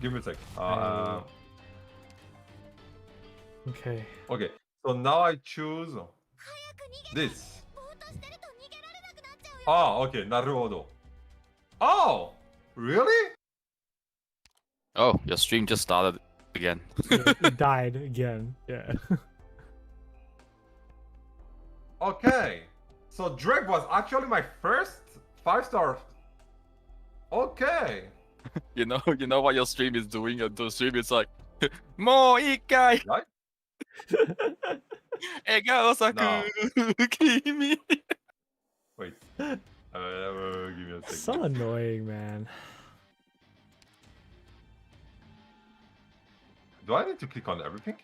Give me a sec. Okay. Okay. So now I choose this. Ah, okay. Naruhodo. Oh, really? Oh, your stream just started again. Yeah, it died again. Yeah. Okay. So Drake was actually my first 5-star. Okay. You know what your stream is doing, and the stream is like, Mo ikai, Right? ega osaku, kimi. Wait. Give me a So second. annoying, man. Do I need to click on everything?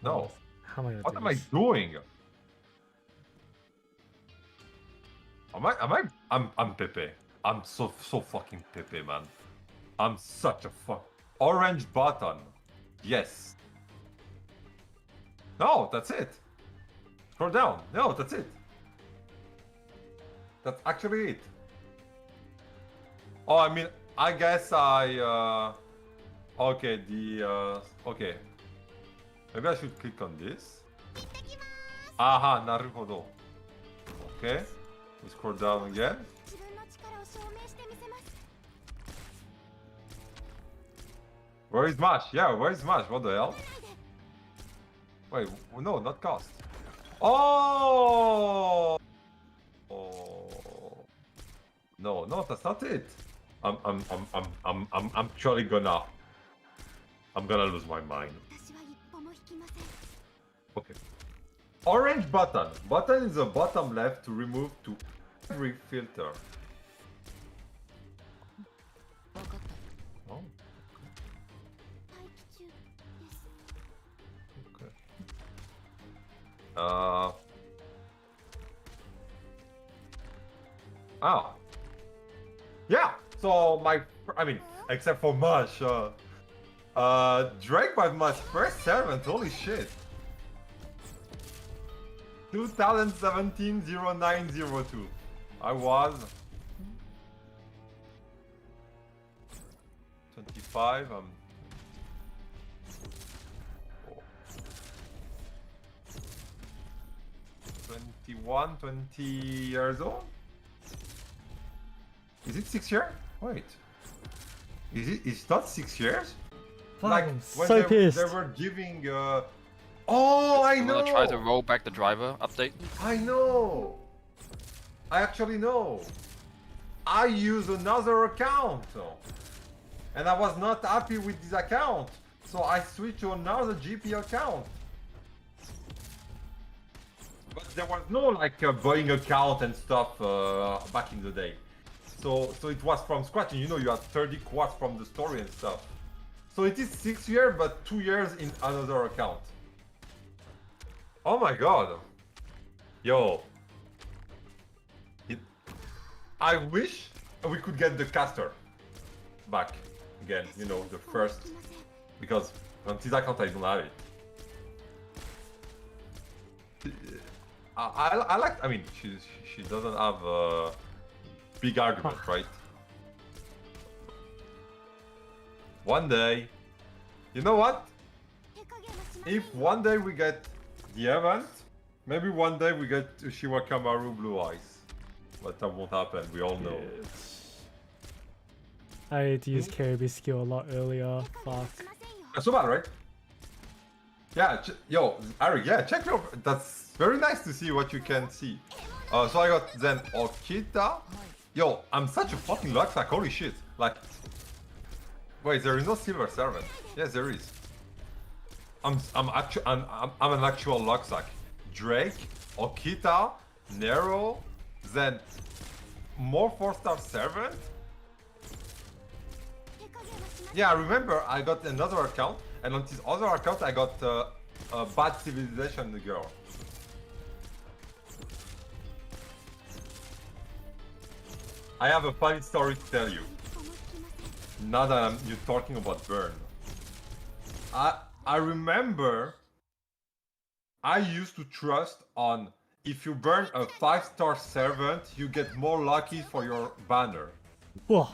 No. How am I gonna What do am I this? doing? I'm Pepe. I'm so fucking Pepe, man. I'm such a fuck. Orange button. Yes. No, that's it. Scroll down. No, that's it. That's actually it. Oh, I mean, I guess I, okay, okay. Maybe I should click on this. Aha, naruhodo. Okay. We scroll down again. Where is Mash? Yeah, where is Mash? What the hell? Wait, no, not cost. Oh! Oh. No, that's not it. I'm actually gonna. I'm gonna lose my mind. Okay. Orange button. Button is the bottom left to remove to every filter. Oh. Okay. Oh. Yeah. So I mean, except for Mush, Drake was my first servant. Holy shit. 2017-0902. I was 25. 21, 20 years old. Is it 6 years? Wait. Is it? It's not 6 years. Fuck, I'm so pissed. They were giving. Oh, I I'm know. gonna try to roll back the driver update. I know. I actually know. I use another account, and I was not happy with this account, so I switched to another GP account. But there was no like buying account and stuff back in the day. So it was from scratch, and you know you had 30 quads from the story and stuff. So it is 6 years, but 2 years in another account. Oh my god. Yo. I wish we could get the caster back again, you know, the first, because on this account I don't have it. I like, I mean, she doesn't have a big argument, right? One day, you know what? If one day we get the event, maybe one day we get Uchiwa Kamaru Blue Eyes. But that won't happen, we all know. I had to use Caribou skill a lot earlier. Fuck. That's so bad, right? Yeah, yo, Ari, yeah, check your. That's very nice to see what you can see. So I got then Okita. Yo, I'm such a fucking lucksack, holy shit. Like, wait, there is no silver servant. Yes, there is. I'm an actual lucksack. Drake, Okita, Nero, then more 4-star servant. Yeah, I remember I got another account, and on this other account I got a bad civilization girl. I have a funny story to tell you. Now that you're talking about burn. I remember I used to trust on if you burn a 5-star servant, you get more lucky for your banner. Whoa.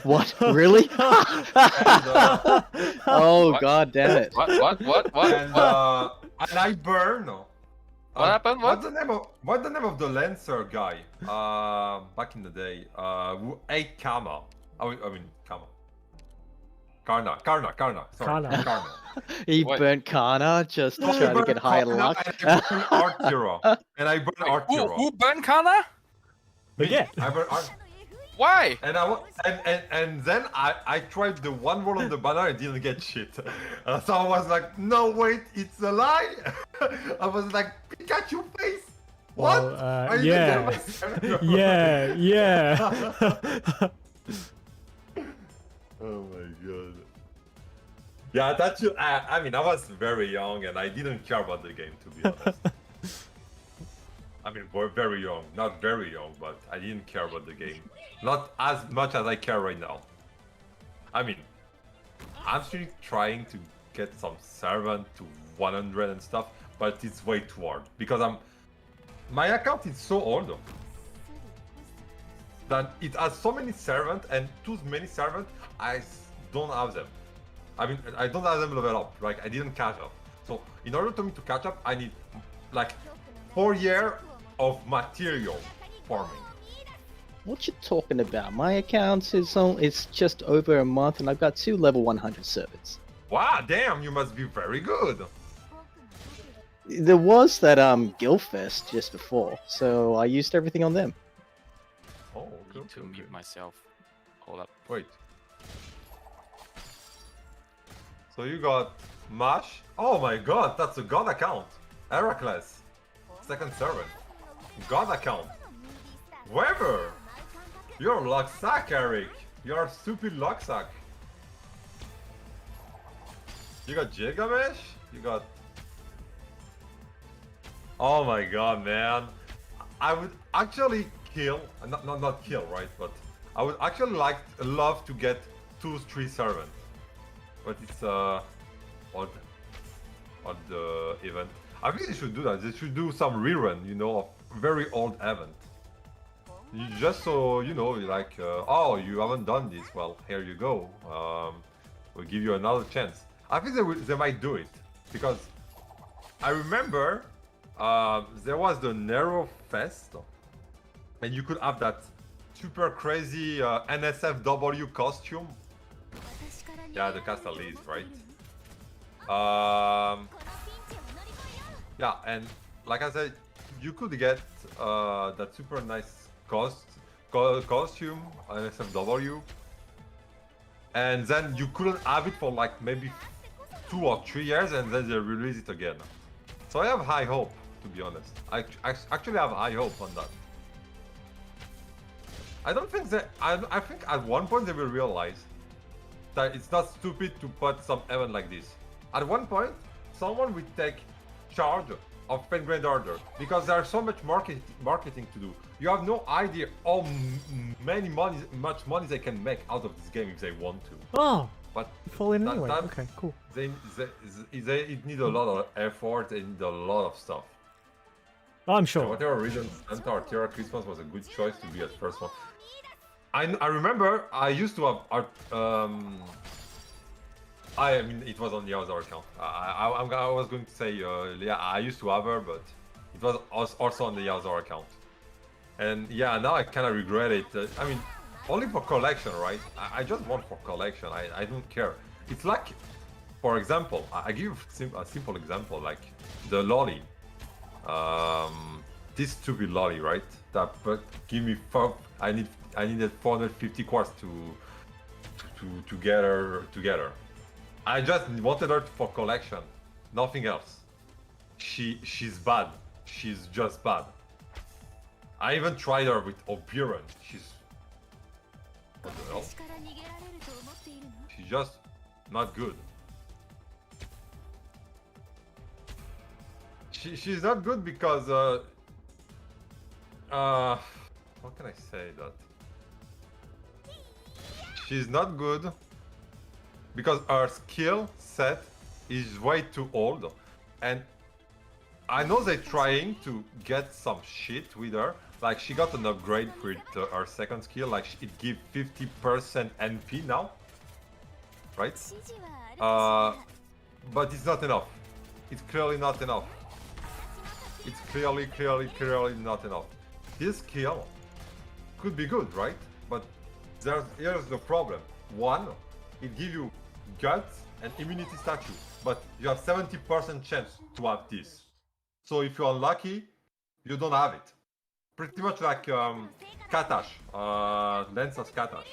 What? Really? And, Oh What? god damn it. What? and I burn. What happened? What? What's the name of the Lancer guy? Back in the day, who ate Kama. I mean Kama. Karna. Sorry, Karna. Karna. He What? burnt Kana just No, I trying to burned get higher Karna luck. And I burned Arturo. And I burned Arturo. Who burned Kana? But yeah. I burned Why? and and then I tried the one roll on the banner and didn't get shit. So I was like, no wait, it's a lie. I was like, Pikachu face. What? Well, I didn't yeah. get my surrender. Yeah. Oh my god. Yeah, that's. I mean, I was very young and I didn't care about the game, to be honest. I mean, we're very young, not very young, but I didn't care about the game. Not as much as I care right now. I mean, I'm still trying to get some servant to 100 and stuff, but it's way too hard because my account is so old that it has so many servants and too many servants. I don't have them. I mean, I don't have them level up. Like I didn't catch up. So in order for me to catch up, I need like 4 years of material farming. What you talking about? My account is just over a month and I've got 2 level 100 servants. Wow, damn, you must be very good. There was that Guildfest just before, so I used everything on them. Oh, I okay, need to okay, mute okay. myself. Hold up. Wait. So you got Mash. Oh my god, that's a god account. Heracles. Second servant. God account. Weber. You're Luxac, Eric. You're stupid Luxac. You got Gilgamesh? You got... Oh my god, man. I would actually kill... Not kill, right? But I would actually love to get 2-3 servants. But it's on the event. I think they should do that. They should do some rerun, you know, of very old event. You just so you know, like, oh, you haven't done this. Well, here you go. We'll give you another chance. I think they might do it because I remember there was the Nero Fest, and you could have that super crazy NSFW costume. Yeah, the castle is right. Yeah, and like I said, you could get that super nice costume NSFW, and then you couldn't have it for like maybe 2 or 3 years, and then they release it again. So I have high hope, to be honest. I actually have high hope on that. I don't think that. I think at one point they will realize that it's not stupid to put some event like this. At one point, someone will take charge of Penguin Order because there's so much marketing to do. You have no idea how much money they can make out of this game if they want to. Oh, But you fall in anyway. that- Okay, cool. it need a lot of effort and a lot of stuff. I'm For sure. whatever reason, Santa Artera Christmas was a good choice to be at first one. I remember I used to have I mean it was on the other account. I was going to say yeah, I used to have her, but it was also on the other account. And yeah, now I kind of regret it. I mean, only for collection, right? I just want for collection. I don't care. It's like, for example, I give a simple example, like the lolly. This stupid lolly, right? That give me I needed 450 quartz to get her together. I just wanted her for collection, nothing else. She's bad. She's just bad. I even tried her with Oberon. She's what the hell? She's just not good. She's not good because how can I say that? She's not good because her skill set is way too old, and I know they're trying to get some shit with her, like she got an upgrade with her second skill. Like it gives 50% NP now, right? But it's not enough. It's clearly not enough. It's clearly not enough. This skill could be good, right? But here's the problem. One, it gives you guts and immunity statue, but you have 70% chance to have this. So if you're unlucky, you don't have it. Pretty much like Katash, Lance's Katash.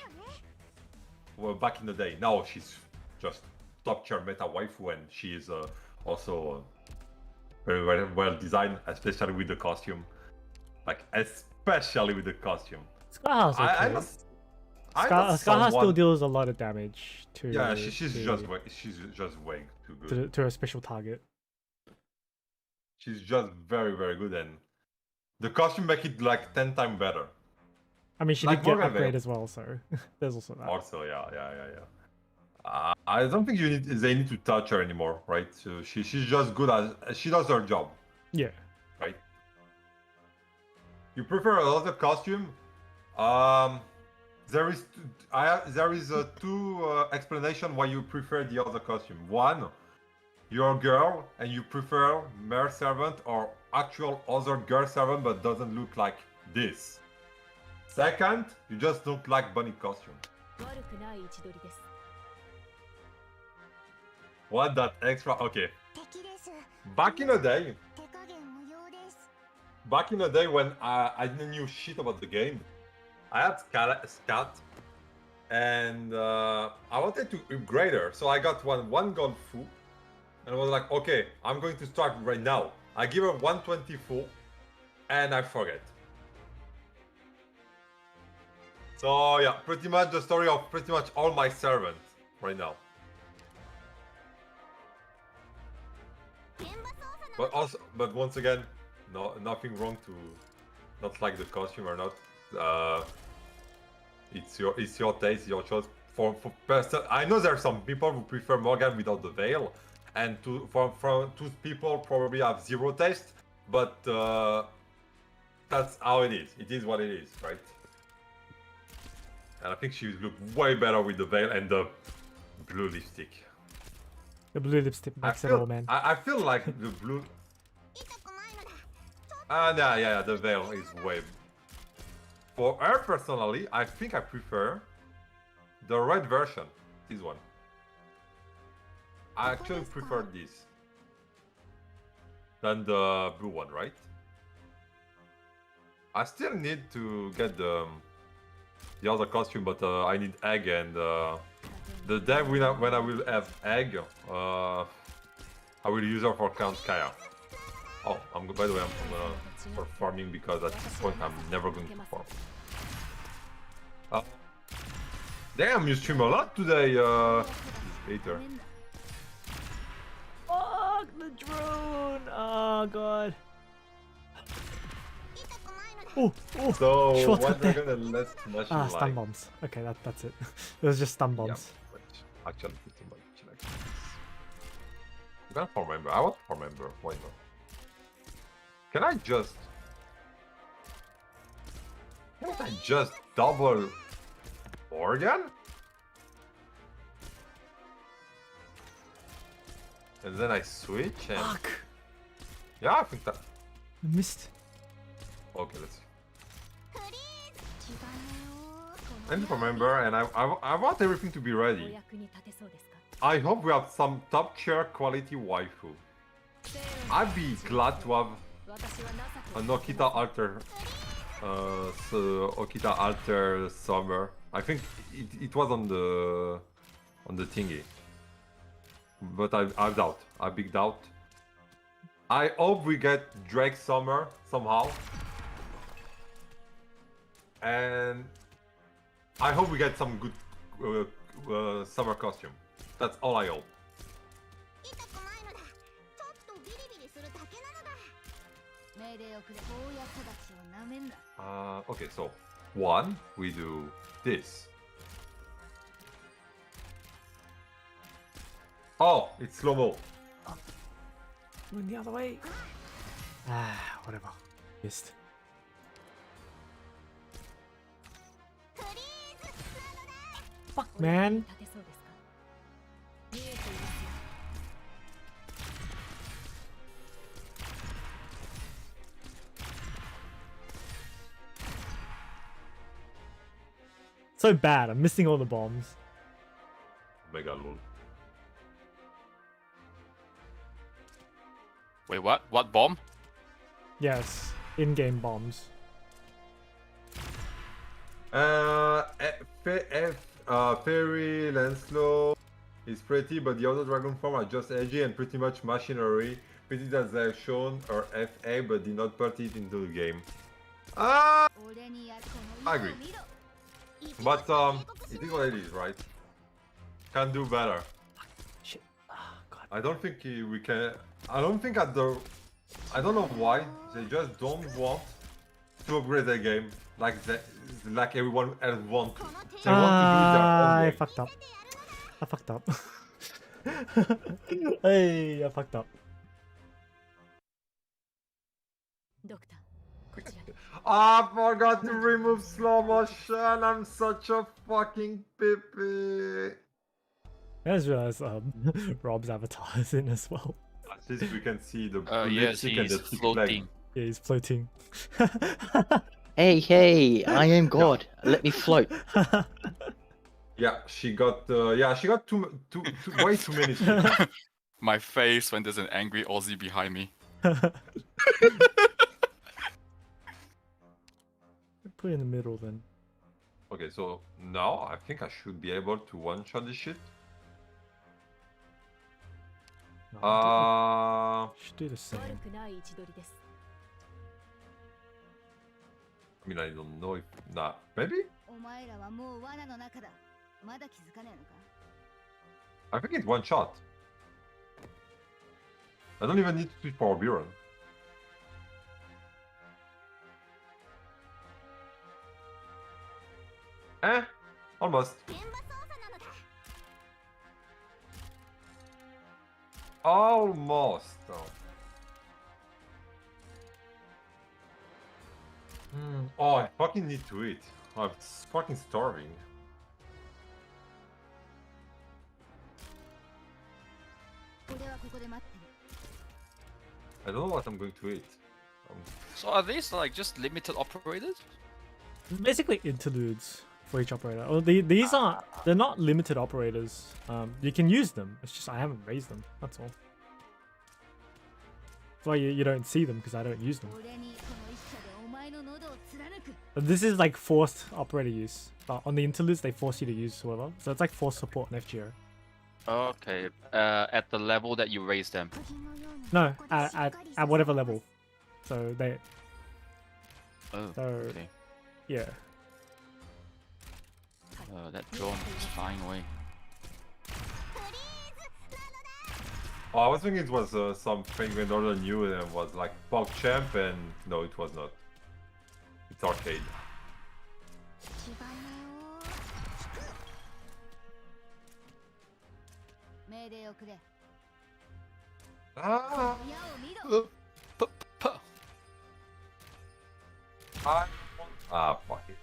Well, back in the day. Now she's just top tier meta waifu, and she is also very well designed, especially with the costume. Like especially with the costume. Scar's okay. I know Scar still someone- deals a lot of damage to. Yeah, she's just way too good. to a special target. She's just very good, and the costume make it like 10 times better. I mean, she Like did get Morgan upgrade Vale. as well, so there's also that. Also, yeah. I don't think they need to touch her anymore, right? So she's just good as she does her job, Yeah. right? You prefer another costume? There is two explanation why you prefer the other costume. One, you're a girl and you prefer male servant or actual other girl servant, but doesn't look like this. Second, you just don't like bunny costume. What that extra? Okay. Back in the day when I didn't knew shit about the game, I had Scat, and I wanted to upgrade her, so I got one gold fu, and I was like, okay, I'm going to start right now. I give her 124, and I forget. So yeah, pretty much the story of pretty much all my servants right now. But once again, nothing wrong to not like the costume or not. It's your taste, your choice. For I know there are some people who prefer Morgan without the veil, and two people probably have zero taste. But that's how it is. It is what it is, right? And I think she look way better with the veil and the blue lipstick. The blue lipstick makes it all, man. I feel like the blue. Yeah, the veil is way. For her personally, I think I prefer the red version. This one. I actually prefer this than the blue one, right? I still need to get the other costume, but I need egg, and the day when I will have egg, I will use her for Count Kaya. Oh, by the way, I'm gonna start farming because at this point I'm never going to farm. Damn, you stream a lot today, later. Fuck the drone! Oh god. Oh. So Short what up they're there. gonna let Smash Ah, like? stun bombs. Okay, that's it. It was just stun bombs. Yeah, actually, pretty much like this. I'm gonna farm member. I want to farm member. Why not? Can I just? Can't I just double Morgan? And then I switch and Fuck! yeah, I think that. I missed. Okay, let's see. I need to remember, and I want everything to be ready. I hope we have some top tier quality waifu. I'd be glad to have an Okita Alter, Okita Alter Summer. I think it was on the thingy, but I doubt. I big doubt. I hope we get Drake Summer somehow, and I hope we get some good summer costume. That's all I hope. Okay, so one, we do this. Oh, it's slow-mo. Went the other way. Ah, whatever. Missed. man. So bad. I'm missing all the bombs. Mega lol. Wait, what? What bomb? Yes, in-game bombs. Fairy Lancelot is pretty, but the other dragon form are just edgy and pretty much machinery. Pretty that they have shown her FA, but did not put it into the game. I agree. But it is what it is, right? Can do better. Shit. Oh, God. I don't think we can. I don't think at the. I don't know why they just don't want to upgrade their game like everyone else want to. They want to do it their own I way. fucked up. I fucked up. Hey, I fucked up. I forgot to remove slow motion. I'm such a fucking pippy. I just realized Rob's avatar is in as well. At least we can see the Yes, lipstick and he's the thick floating. leg. Yeah, he's floating. Hey, I am God. Let me float. Yeah, she got. Yeah, she got way too many. things. My face when there's an angry Aussie behind me. Put it in the middle then. Okay, so now I think I should be able to one-shot this shit. No, should do the same. I mean, I don't know if maybe. I think it's one shot. I don't even need to switch for Biron. Almost. Almost. Oh, I fucking need to eat. I'm fucking starving. I don't know what I'm going to eat. So are these like just limited operators? Basically interludes for each operator. Oh, these are they're not limited operators. You can use them. It's just I haven't raised them. That's all. That's why you don't see them because I don't use them. But this is like forced operator use. On the interludes, they force you to use whoever. So it's like forced support in FGO. Okay. At the level that you raise them. No, at whatever level. So they. Oh. So Okay. yeah. That drone is flying away. Oh, I was thinking it was something when other new and was like PogChamp, and no, it was not. It's arcade. Ah! Fuck it.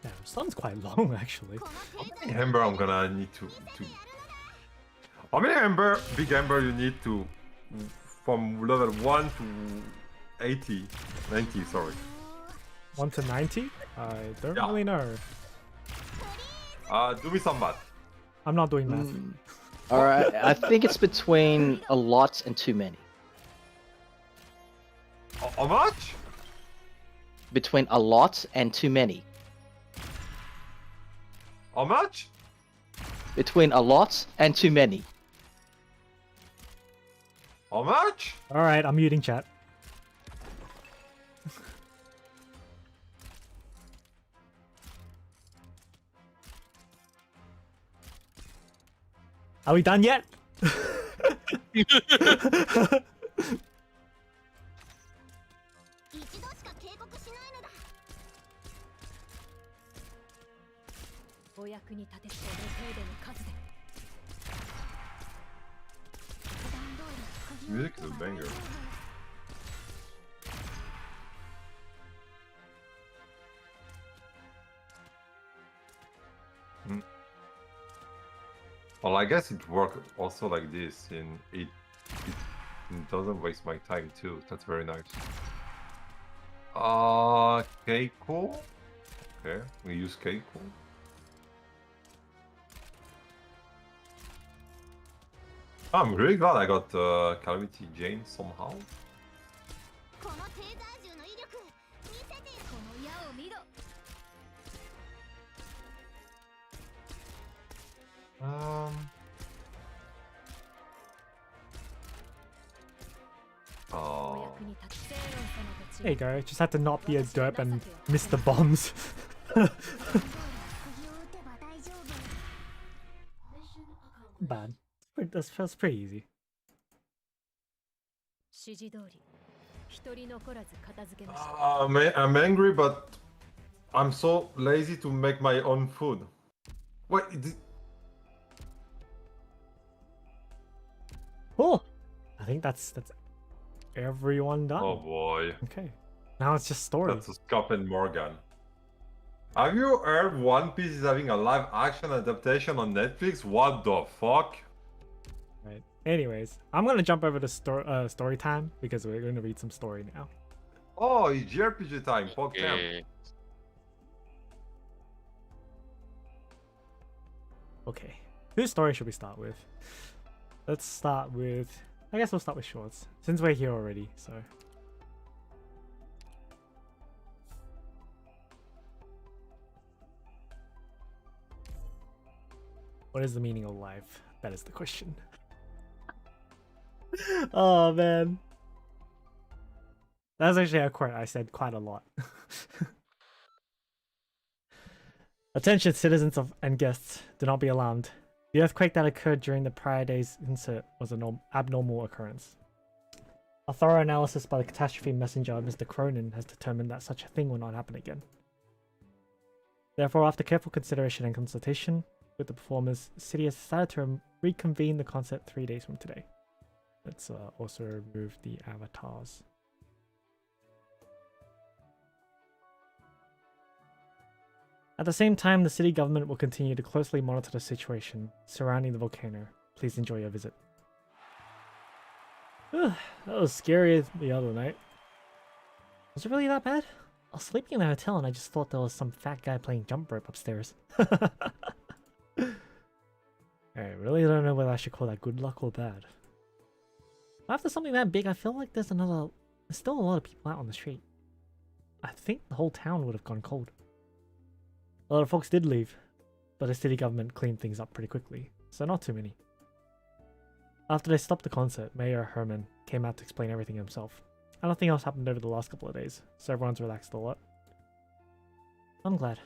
Yeah, sun's quite long actually. How many amber I'm gonna need to how many big amber you need to from level 1 to 80 90, sorry. 1 to 90? I don't Yeah. really know. Do me some math. I'm not doing math. Alright, I think it's between a lot and too many. How much? Between a lot and too many. How much? Between a lot and too many. How much? Alright, I'm muting chat. Are we done yet? Music is a banger. Well, I guess it works also like this. It doesn't waste my time too. That's very nice. Keiko. Okay, we use Keiko. I'm really glad I got Calamity Jane somehow. Oh. There you go. Just had to not be a derp and miss the bombs. Bad. That's pretty easy. I'm angry, but I'm so lazy to make my own food. Wait. Oh, I think that's everyone done. Oh boy. Okay. Now it's just story. That's a Scott and Morgan. Have you heard One Piece is having a live action adaptation on Netflix? What the fuck? Right. Anyways, I'm gonna jump over to story time because we're gonna read some story now. Oh, it's JRPG time. Fuck them. Okay. Okay. Whose story should we start with? Let's start with... I guess we'll start with shorts, since we're here already, so... What is the meaning of life? That is the question. Oh, man. That's actually a quote I said quite a lot. Attention, citizens and guests, do not be alarmed. The earthquake that occurred during the prior day's insert was an abnormal occurrence. A thorough analysis by the catastrophe messenger, Mr. Cronin, has determined that such a thing will not happen again. Therefore, after careful consideration and consultation with the performers, the city has decided to reconvene the concert 3 days from today. Let's also remove the avatars. At the same time, the city government will continue to closely monitor the situation surrounding the volcano. Please enjoy your visit. That was scary the other night. Was it really that bad? I was sleeping in the hotel and I just thought there was some fat guy playing jump rope upstairs. I really don't know whether I should call that good luck or bad. After something that big, I feel like there's still a lot of people out on the street. I think the whole town would have gone cold. A lot of folks did leave, but the city government cleaned things up pretty quickly, so not too many. After they stopped the concert, Mayor Herman came out to explain everything himself. And nothing else happened over the last couple of days, so everyone's relaxed a lot. I'm glad.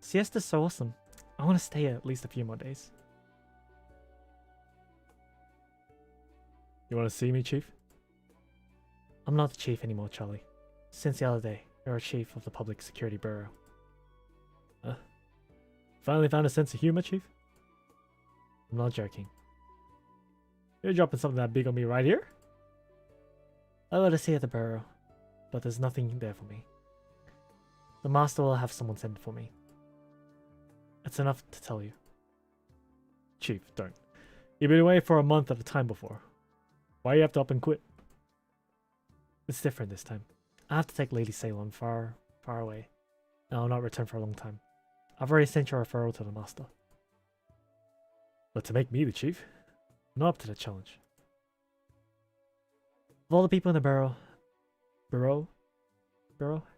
Siesta's so awesome. I want to stay at least a few more days. You want to see me, Chief? I'm not the chief anymore, Charlie. Since the other day, you're a chief of the Public Security Bureau. Finally found a sense of humor, Chief? I'm not joking. You're dropping something that big on me right here? I let to see at the Bureau, but there's nothing there for me. The Master will have someone send it for me. It's enough to tell you. Chief, don't. You've been away for a month at a time before. Why do you have to up and quit? It's different this time. I have to take Lady Ceylon far, far away, and I'll not return for a long time. I've already sent your referral to the Master. But to make me the chief? I'm not up to the challenge. Of all the people in the Bureau?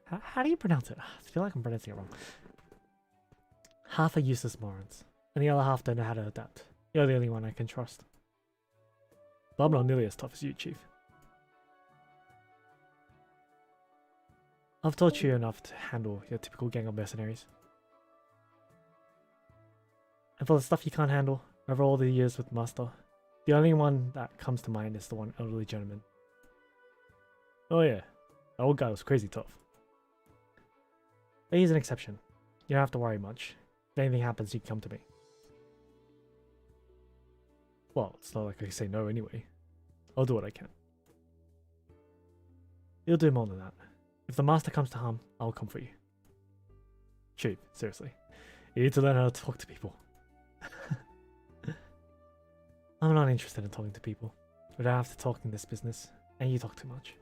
How do you pronounce it? I feel like I'm pronouncing it wrong. Half are useless morons, and the other half don't know how to adapt. You're the only one I can trust. But I'm not nearly as tough as you, Chief. I've taught you enough to handle your typical gang of mercenaries. And for the stuff you can't handle, over all the years with Master, the only one that comes to mind is the one elderly gentleman. Oh yeah, The old guy was crazy tough. But he's an exception. You don't have to worry much. If anything happens, you can come to me. Well, it's not like I can say no anyway. I'll do what I can. You'll do more than that. If the master comes to harm, I'll come for you. Chief, seriously. You need to learn how to talk to people. I'm not interested in talking to people. We don't have to talk in this business, and you talk too much.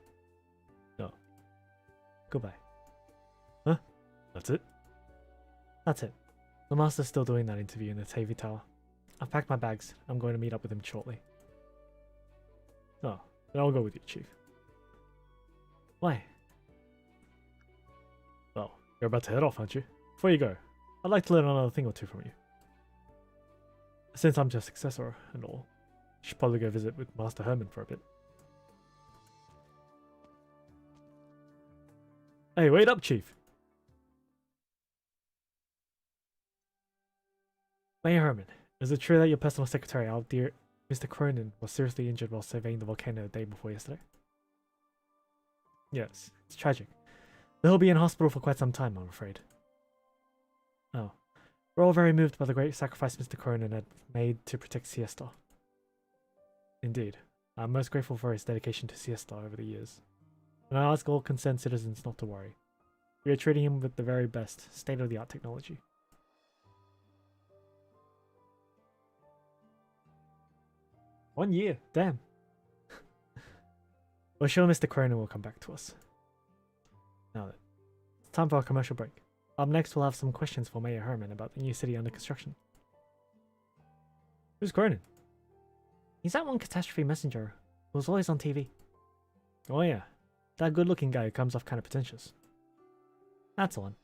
No. Goodbye. Huh? That's it? That's it. The master's still doing that interview in the TV tower. I've packed my bags. I'm going to meet up with him shortly. Oh, then I'll go with you, Chief. Why? Well, you're about to head off, aren't you? Before you go, I'd like to learn another thing or two from you. Since I'm your successor and all, you should probably go visit with Master Herman for a bit. Hey, wait up, Chief! Mayor Herman, is it true that your personal secretary, our dear Mr. Cronin, was seriously injured while surveying the volcano the day before yesterday? Yes, it's tragic. But he'll be in hospital for quite some time, I'm afraid. Oh. We're all very moved by the great sacrifice Mr. Cronin had made to protect Siesta. Indeed. I'm most grateful for his dedication to Siesta over the years. And I ask all concerned citizens not to worry. We are treating him with the very best, state-of-the-art technology. One year, damn. We're sure Mr. Cronin will come back to us. Now then, it's time for our commercial break. Up next, we'll have some questions for Mayor Herman about the new city under construction. Who's Cronin? He's that one catastrophe messenger who was always on TV. Oh yeah, that good-looking guy who comes off kind of pretentious. That's the one.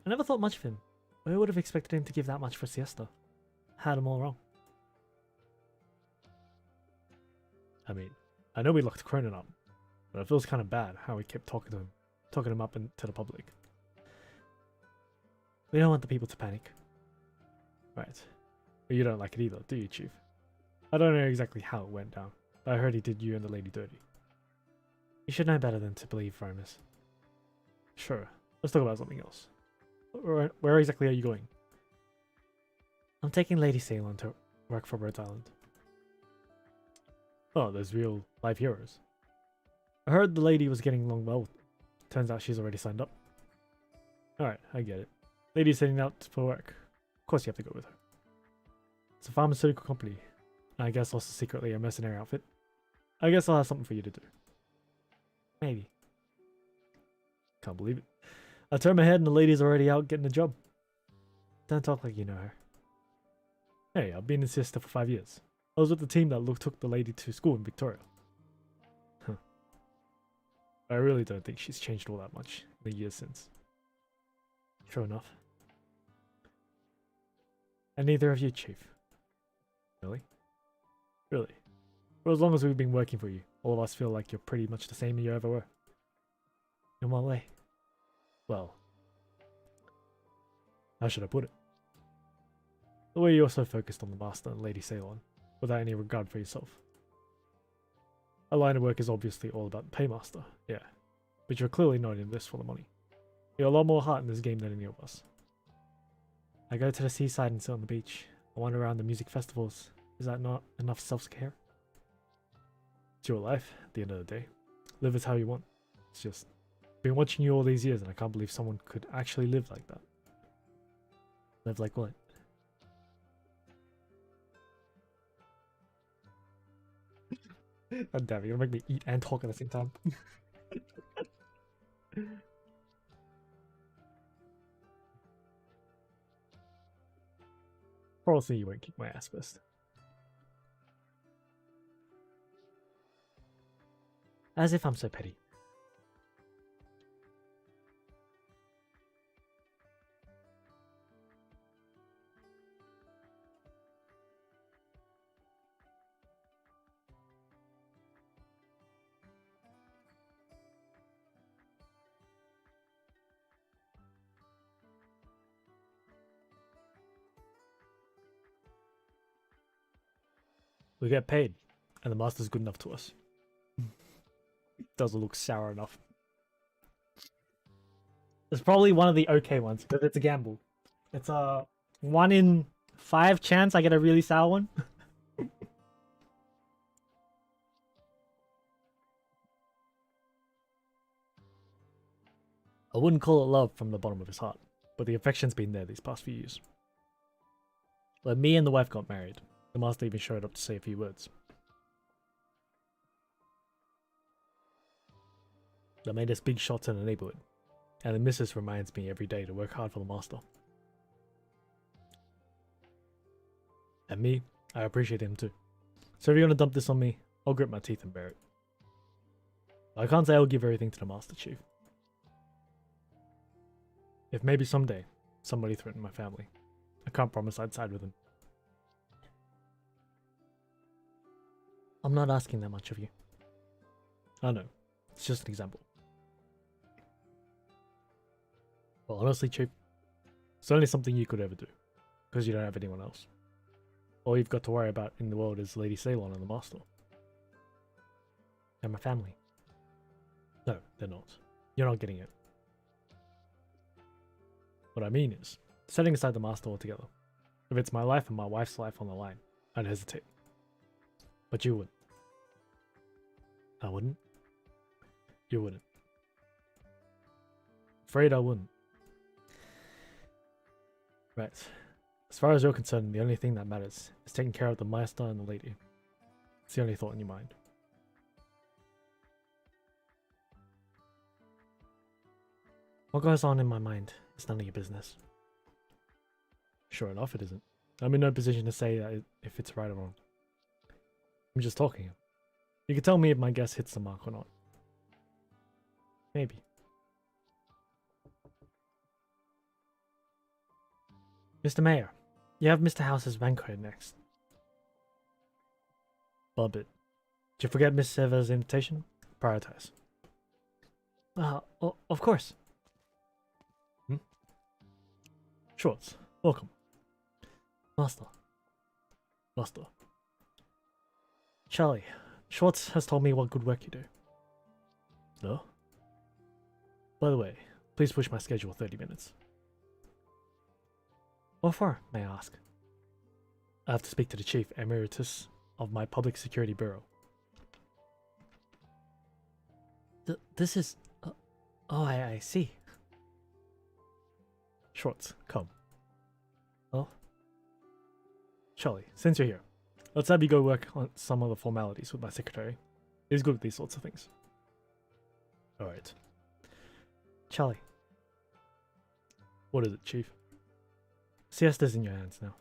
I never thought much of him, but who would have expected him to give that much for Siesta? Had him all wrong. I mean, I know we locked Cronin up, but it feels kind of bad how we kept talking him up to the public. We don't want the people to panic. Right. But you don't like it either, do you, Chief? I don't know exactly how it went down, but I heard he did you and the lady dirty. You should know better than to believe rumors. Sure, let's talk about something else. Where exactly are you going? I'm taking Lady Ceylon to work for Rhode Island. Oh, there's real life heroes. I heard the lady was getting along well. Turns out she's already signed up. Alright, I get it. Lady's heading out for work. Of course you have to go with her. It's a pharmaceutical company. And I guess also secretly a mercenary outfit. I guess I'll have something for you to do. Maybe. Can't believe it. I turn my head and the lady's already out getting a job. Don't talk like you know her. Hey, I've been in Siesta for 5 years. I was with the team that took the lady to school in Victoria. Huh. I really don't think she's changed all that much in the years since. True enough. And neither of you, Chief. Really? Really? For as long as we've been working for you, all of us feel like you're pretty much the same as you ever were. In what way? Well, how should I put it? The way you're so focused on the Master and Lady Ceylon, without any regard for yourself. Our line of work is obviously all about the Paymaster, yeah. But you're clearly not in this for the money. You have a lot more heart in this game than any of us. I go to the seaside and sit on the beach. I wander around the music festivals. Is that not enough self-care? It's your life, at the end of the day. Live as how you want. It's just, I've been watching you all these years and I can't believe someone could actually live like that. Live like what? God damn it, you're gonna make me eat and talk at the same time. Probably you won't kick my ass first. As if I'm so petty. We get paid, and the Master's good enough to us. Doesn't look sour enough. It's probably one of the okay ones, because it's a gamble. It's a 1 in 5 chance I get a really sour one. I wouldn't call it love from the bottom of his heart, but the affection's been there these past few years. When me and the wife got married, the master even showed up to say a few words. That made us big shots in the neighborhood, and the missus reminds me every day to work hard for the master. And me, I appreciate him too. So if you're gonna dump this on me, I'll grit my teeth and bear it. But I can't say I'll give everything to the Master Chief. If maybe someday, somebody threatened my family, I can't promise I'd side with him. I'm not asking that much of you. I know, it's just an example. Well, honestly, Chief, it's only something you could ever do, because you don't have anyone else. All you've got to worry about in the world is Lady Ceylon and the Master. And my family. No, they're not. You're not getting it. What I mean is, setting aside the Master altogether. If it's my life and my wife's life on the line, I'd hesitate. But you wouldn't. I wouldn't. You wouldn't. Afraid I wouldn't. Right. As far as you're concerned, the only thing that matters is taking care of the Master and the Lady. It's the only thought in your mind. What goes on in my mind is none of your business. Sure enough, it isn't. I'm in no position to say that if it's right or wrong. I'm just talking. You can tell me if my guess hits the mark or not. Maybe. Mr. Mayor, you have Mr. House's banquet next. Bumpit. Did you forget Miss Seva's invitation? Prioritize. Of course. Schwartz, welcome. Master. Charlie, Schwartz has told me what good work you do. No? By the way, please push my schedule 30 minutes. What for, may I ask? I have to speak to the Chief Emeritus of my Public Security Bureau. This is... oh, I see. Schwartz, come. Oh? Charlie, since you're here, let's have you go work on some of the formalities with my secretary. He's good at these sorts of things. Alright. Charlie. What is it, Chief? Siesta's in your hands now.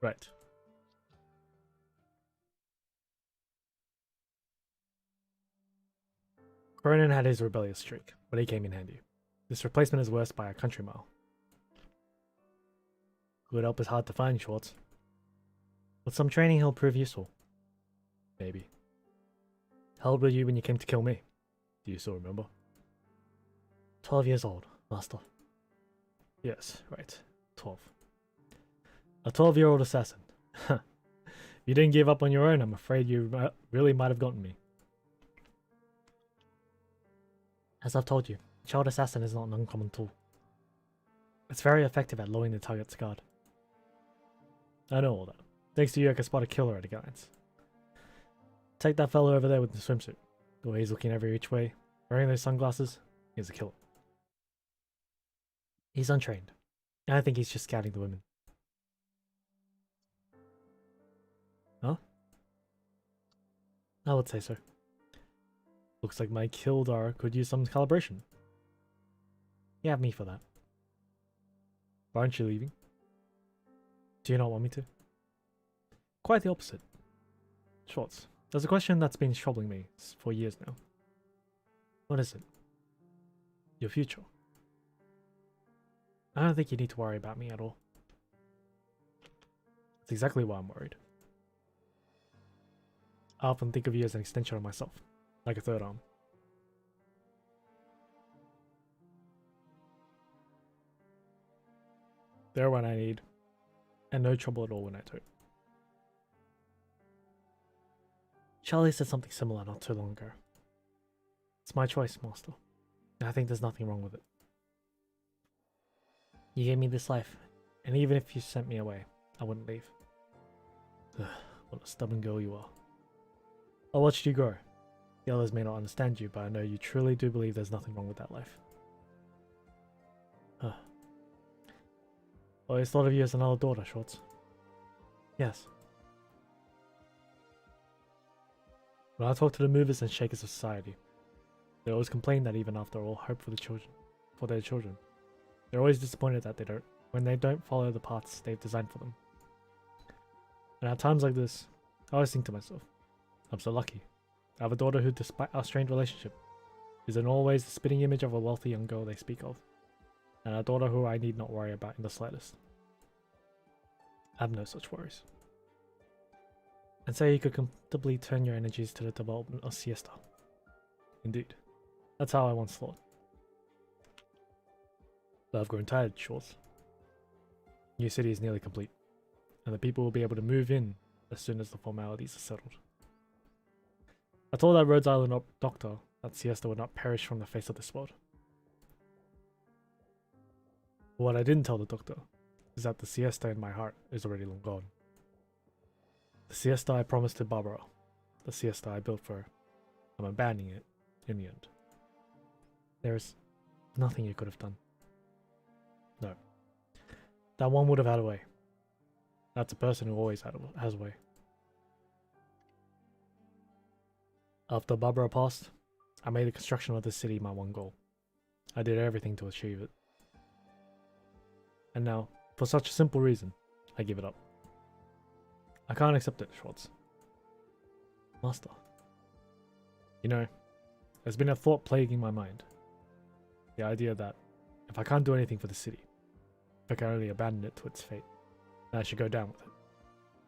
Right. Cronin had his rebellious streak, but he came in handy. This replacement is worse by a country mile. Good help is hard to find, Schwartz. With some training, he'll prove useful. Maybe. How old were you when you came to kill me? Do you still remember? 12 years old, Master. Yes, right. 12. A 12-year-old assassin. You didn't give up on your own, I'm afraid you really might have gotten me. As I've told you, child assassin is not an uncommon tool. It's very effective at lowering the target's guard. I know all that. Thanks to you, I can spot a killer at a glance. Take that fellow over there with the swimsuit. The way he's looking every which way, wearing those sunglasses, he's a killer. He's untrained. I think he's just scouting the women. Huh? I would say so. Looks like my Kildar could use some calibration. You have me for that. Why aren't you leaving? Do you not want me to? Quite the opposite. Schwartz, there's a question that's been troubling me for years now. What is it? Your future. I don't think you need to worry about me at all. That's exactly why I'm worried. I often think of you as an extension of myself, like a third arm. There when I need, and no trouble at all when I don't. Charlie said something similar not too long ago. It's my choice, Master. I think there's nothing wrong with it. You gave me this life, and even if you sent me away, I wouldn't leave. Ugh, what a stubborn girl you are. I watched you grow. The others may not understand you, but I know you truly do believe there's nothing wrong with that life. Huh. I always thought of you as another daughter, Schwartz. Yes. When I talk to the movers and shakers of society, they always complain that even after all hope for their children, they're always disappointed that when they don't follow the paths they've designed for them. And at times like this, I always think to myself, I'm so lucky. I have a daughter who, despite our strained relationship, is in all ways the spitting image of a wealthy young girl they speak of, and a daughter who I need not worry about in the slightest. I have no such worries. And say you could comfortably turn your energies to the development of siesta. Indeed. That's how I once thought. But I've grown tired, Schwartz. New city is nearly complete, and the people will be able to move in as soon as the formalities are settled. I told that Rhodes Island doctor that siesta would not perish from the face of this world. But what I didn't tell the doctor is that the siesta in my heart is already long gone. The siesta I promised to Barbara, the siesta I built for her, I'm abandoning it in the end. There's nothing you could have done. No. That one would have had a way. That's a person who always has a way. After Barbara passed, I made the construction of this city my one goal. I did everything to achieve it. And now, for such a simple reason, I give it up. I can't accept it, Schwartz. Master. You know, there's been a thought plaguing my mind. The idea that, if I can't do anything for the city, if I can only abandon it to its fate, then I should go down with it.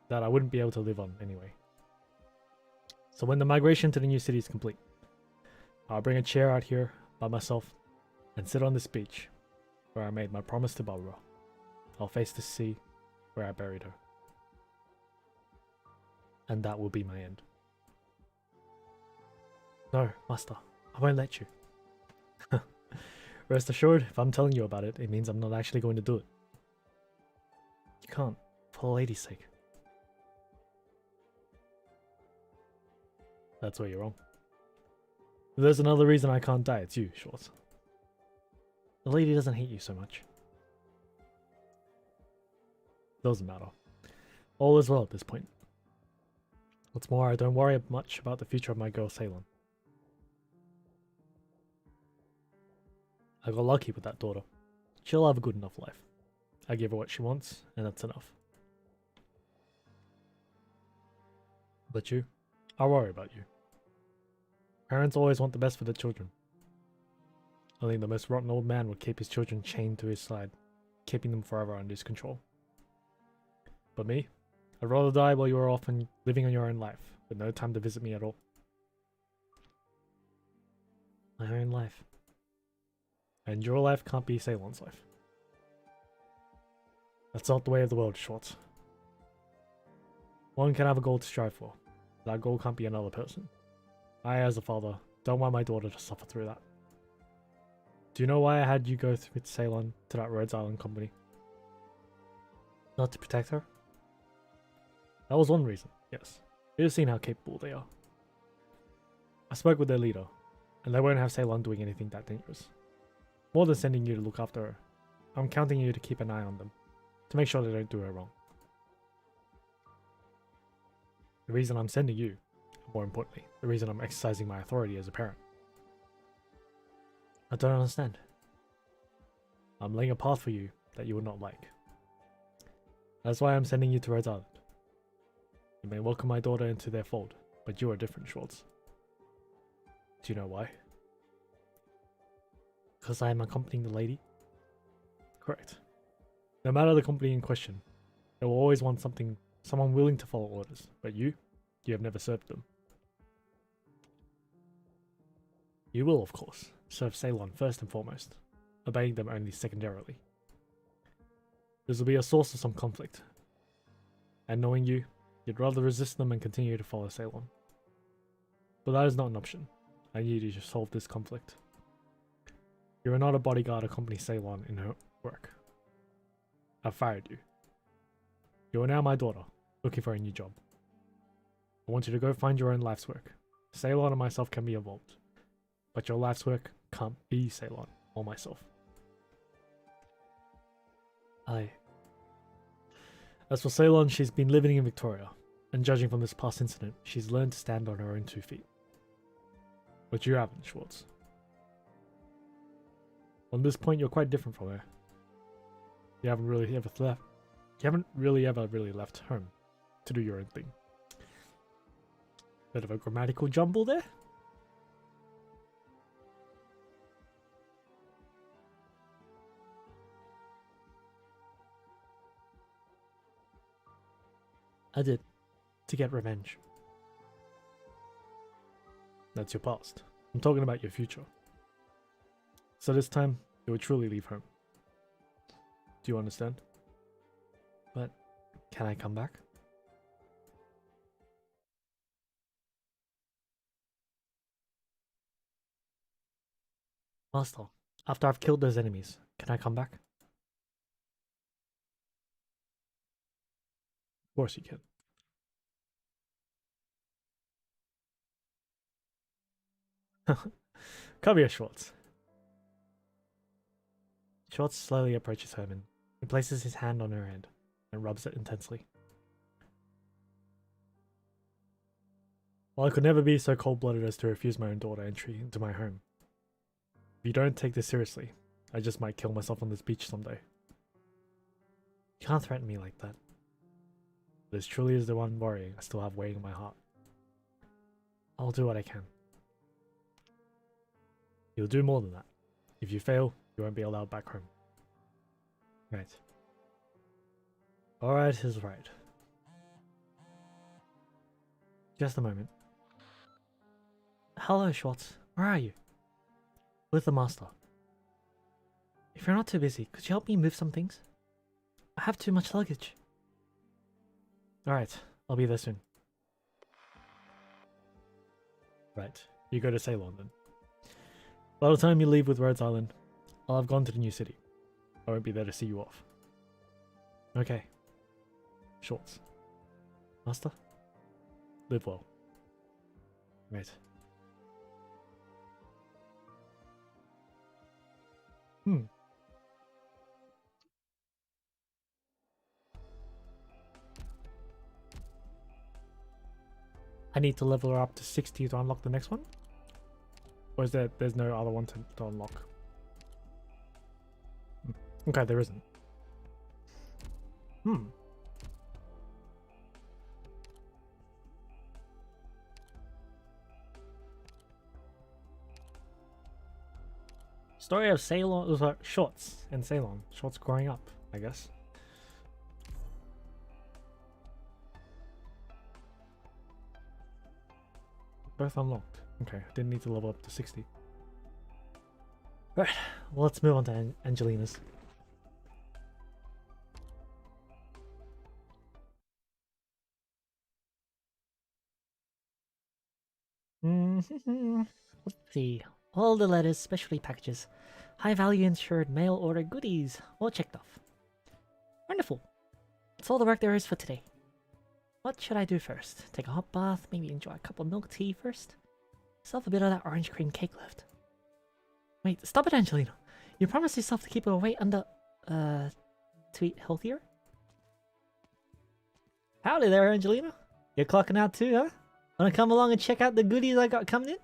That I wouldn't be able to live on anyway. So when the migration to the new city is complete, I'll bring a chair out here by myself and sit on this beach where I made my promise to Barbara. I'll face the sea where I buried her. And that will be my end. No, Master, I won't let you. Rest assured, if I'm telling you about it, it means I'm not actually going to do it. You can't, for the lady's sake. That's where you're wrong. If there's another reason I can't die, it's you, Schwartz. The lady doesn't hate you so much. Doesn't matter. All is well at this point. What's more, I don't worry much about the future of my girl Ceylon. I got lucky with that daughter. She'll have a good enough life. I give her what she wants, and that's enough. But you? I worry about you. Parents always want the best for their children. Only the most rotten old man would keep his children chained to his side, keeping them forever under his control. But me? I'd rather die while you are off and living on your own life, with no time to visit me at all. My own life. And your life can't be Ceylon's life. That's not the way of the world, Schwartz. One can have a goal to strive for. That goal can't be another person. I, as a father, don't want my daughter to suffer through that. Do you know why I had you go with Ceylon to that Rhodes Island company? Not to protect her? That was one reason, yes. You've seen how capable they are. I spoke with their leader, and they won't have Ceylon doing anything that dangerous. More than sending you to look after her, I'm counting you to keep an eye on them, to make sure they don't do her wrong. The reason I'm sending you, more importantly, the reason I'm exercising my authority as a parent. I don't understand. I'm laying a path for you that you would not like. That's why I'm sending you to Rhodes Island. You may welcome my daughter into their fold, but you are different, Schwartz. Do you know why? Because I am accompanying the lady? Correct. No matter the company in question, they will always want someone willing to follow orders, but you have never served them. You will, of course, serve Ceylon first and foremost, obeying them only secondarily. This will be a source of some conflict, and knowing you, you'd rather resist them and continue to follow Ceylon. But that is not an option. I need you to solve this conflict. You are not a bodyguard accompanying Ceylon in her work. I fired you. You are now my daughter, looking for a new job. I want you to go find your own life's work. Ceylon and myself can be involved, but your life's work can't be Ceylon or myself. As for Ceylon, she's been living in Victoria, and judging from this past incident, she's learned to stand on her own 2 feet. But you haven't, Schwartz. On this point, you're quite different from her. You haven't really ever left. You haven't really ever left home to do your own thing. Bit of a grammatical jumble there. I did, to get revenge. That's your past. I'm talking about your future. So this time, you will truly leave home. Do you understand? But, can I come back? Master, after I've killed those enemies, can I come back? Of course you can. Come here, Schwartz. Schwartz slowly approaches Herman. He places his hand on her hand and rubs it intensely. While I could never be so cold-blooded as to refuse my own daughter entry into my home, if you don't take this seriously, I just might kill myself on this beach someday. You can't threaten me like that. But as truly as the one worrying I still have weighing in my heart. I'll do what I can. You'll do more than that. If you fail, you won't be allowed back home. Right. Alright is right. Just a moment. Hello, Schwartz. Where are you? With the master. If you're not too busy, could you help me move some things? I have too much luggage. Alright, I'll be there soon. Right, you go to Ceylon then. By the time you leave with Rhodes Island, I'll have gone to the new city. I won't be there to see you off. Okay. Schwartz. Master? Live well. Right. I need to level her up to 60 to unlock the next one? Or is there's no other one to unlock? Okay, there isn't. Story of Ceylon, Schwartz and Ceylon. Schwartz growing up, I guess. Both unlocked. Okay, didn't need to level up to 60. Right, well, let's move on to Angelina's. Let's see. All the letters, specialty packages, high value insured mail order goodies, all checked off. Wonderful. That's all the work there is for today. What should I do first? Take a hot bath, maybe enjoy a cup of milk tea first? Still have a bit of that orange cream cake left. Wait, stop it, Angelina. You promised yourself to keep your weight under, to eat healthier? Howdy there, Angelina. You're clocking out too, huh? Wanna come along and check out the goodies I got coming in?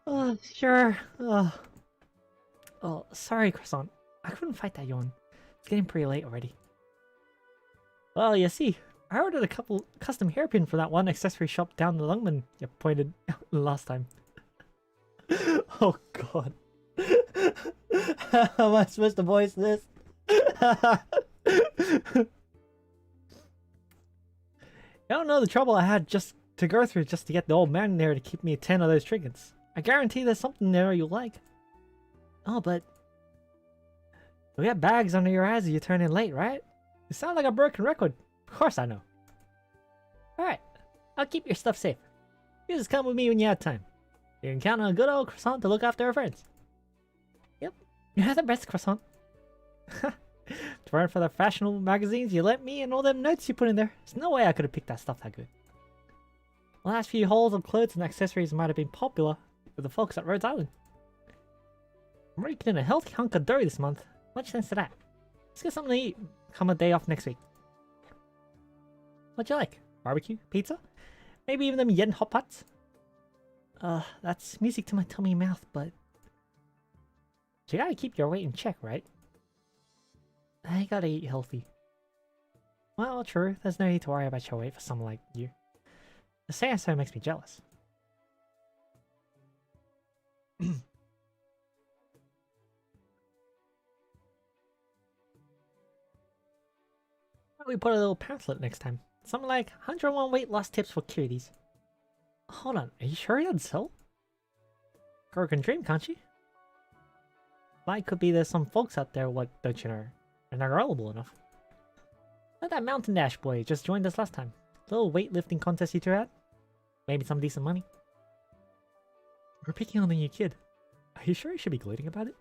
Oh, sure. Oh, sorry, Croissant. I couldn't fight that yawn. It's getting pretty late already. Well, you see, I ordered a couple custom hairpin for that one accessory shop down the Lungman you pointed out last time. Oh god. How am I supposed to voice this? You don't know the trouble I had just to go through just to get the old man there to keep me 10 of those trinkets. I guarantee there's something there you'll like. Oh, but we got bags under your eyes if you turn in late, right? You sound like a broken record. Of course I know. Alright, I'll keep your stuff safe. You just come with me when you have time. You can count on a good old croissant to look after our friends. Yep, you're the best croissant. To run for the fashionable magazines you let me and all them notes you put in there. There's no way I could have picked that stuff that good. The last few hauls of clothes and accessories might have been popular with the folks at Rhodes Island. I'm raking in a healthy hunk of dough this month. Much thanks to that. Let's get something to eat. Come a day off next week. What'd you like? Barbecue? Pizza? Maybe even them yen hot pots? That's music to my tummy and mouth, but... You gotta keep your weight in check, right? I gotta eat healthy. Well, true. There's no need to worry about your weight for someone like you. The saying so makes me jealous. We put a little pamphlet next time. Something like 101 weight loss tips for cuties. Hold on, are you sure that'd sell? Girl can dream, can't she? Might could be there's some folks out there what don't you know, and they're gullible enough. Like that Mountain Dash boy just joined us last time. Little weightlifting contest you two had. Maybe some decent money. We're picking on the new kid. Are you sure you should be gloating about it?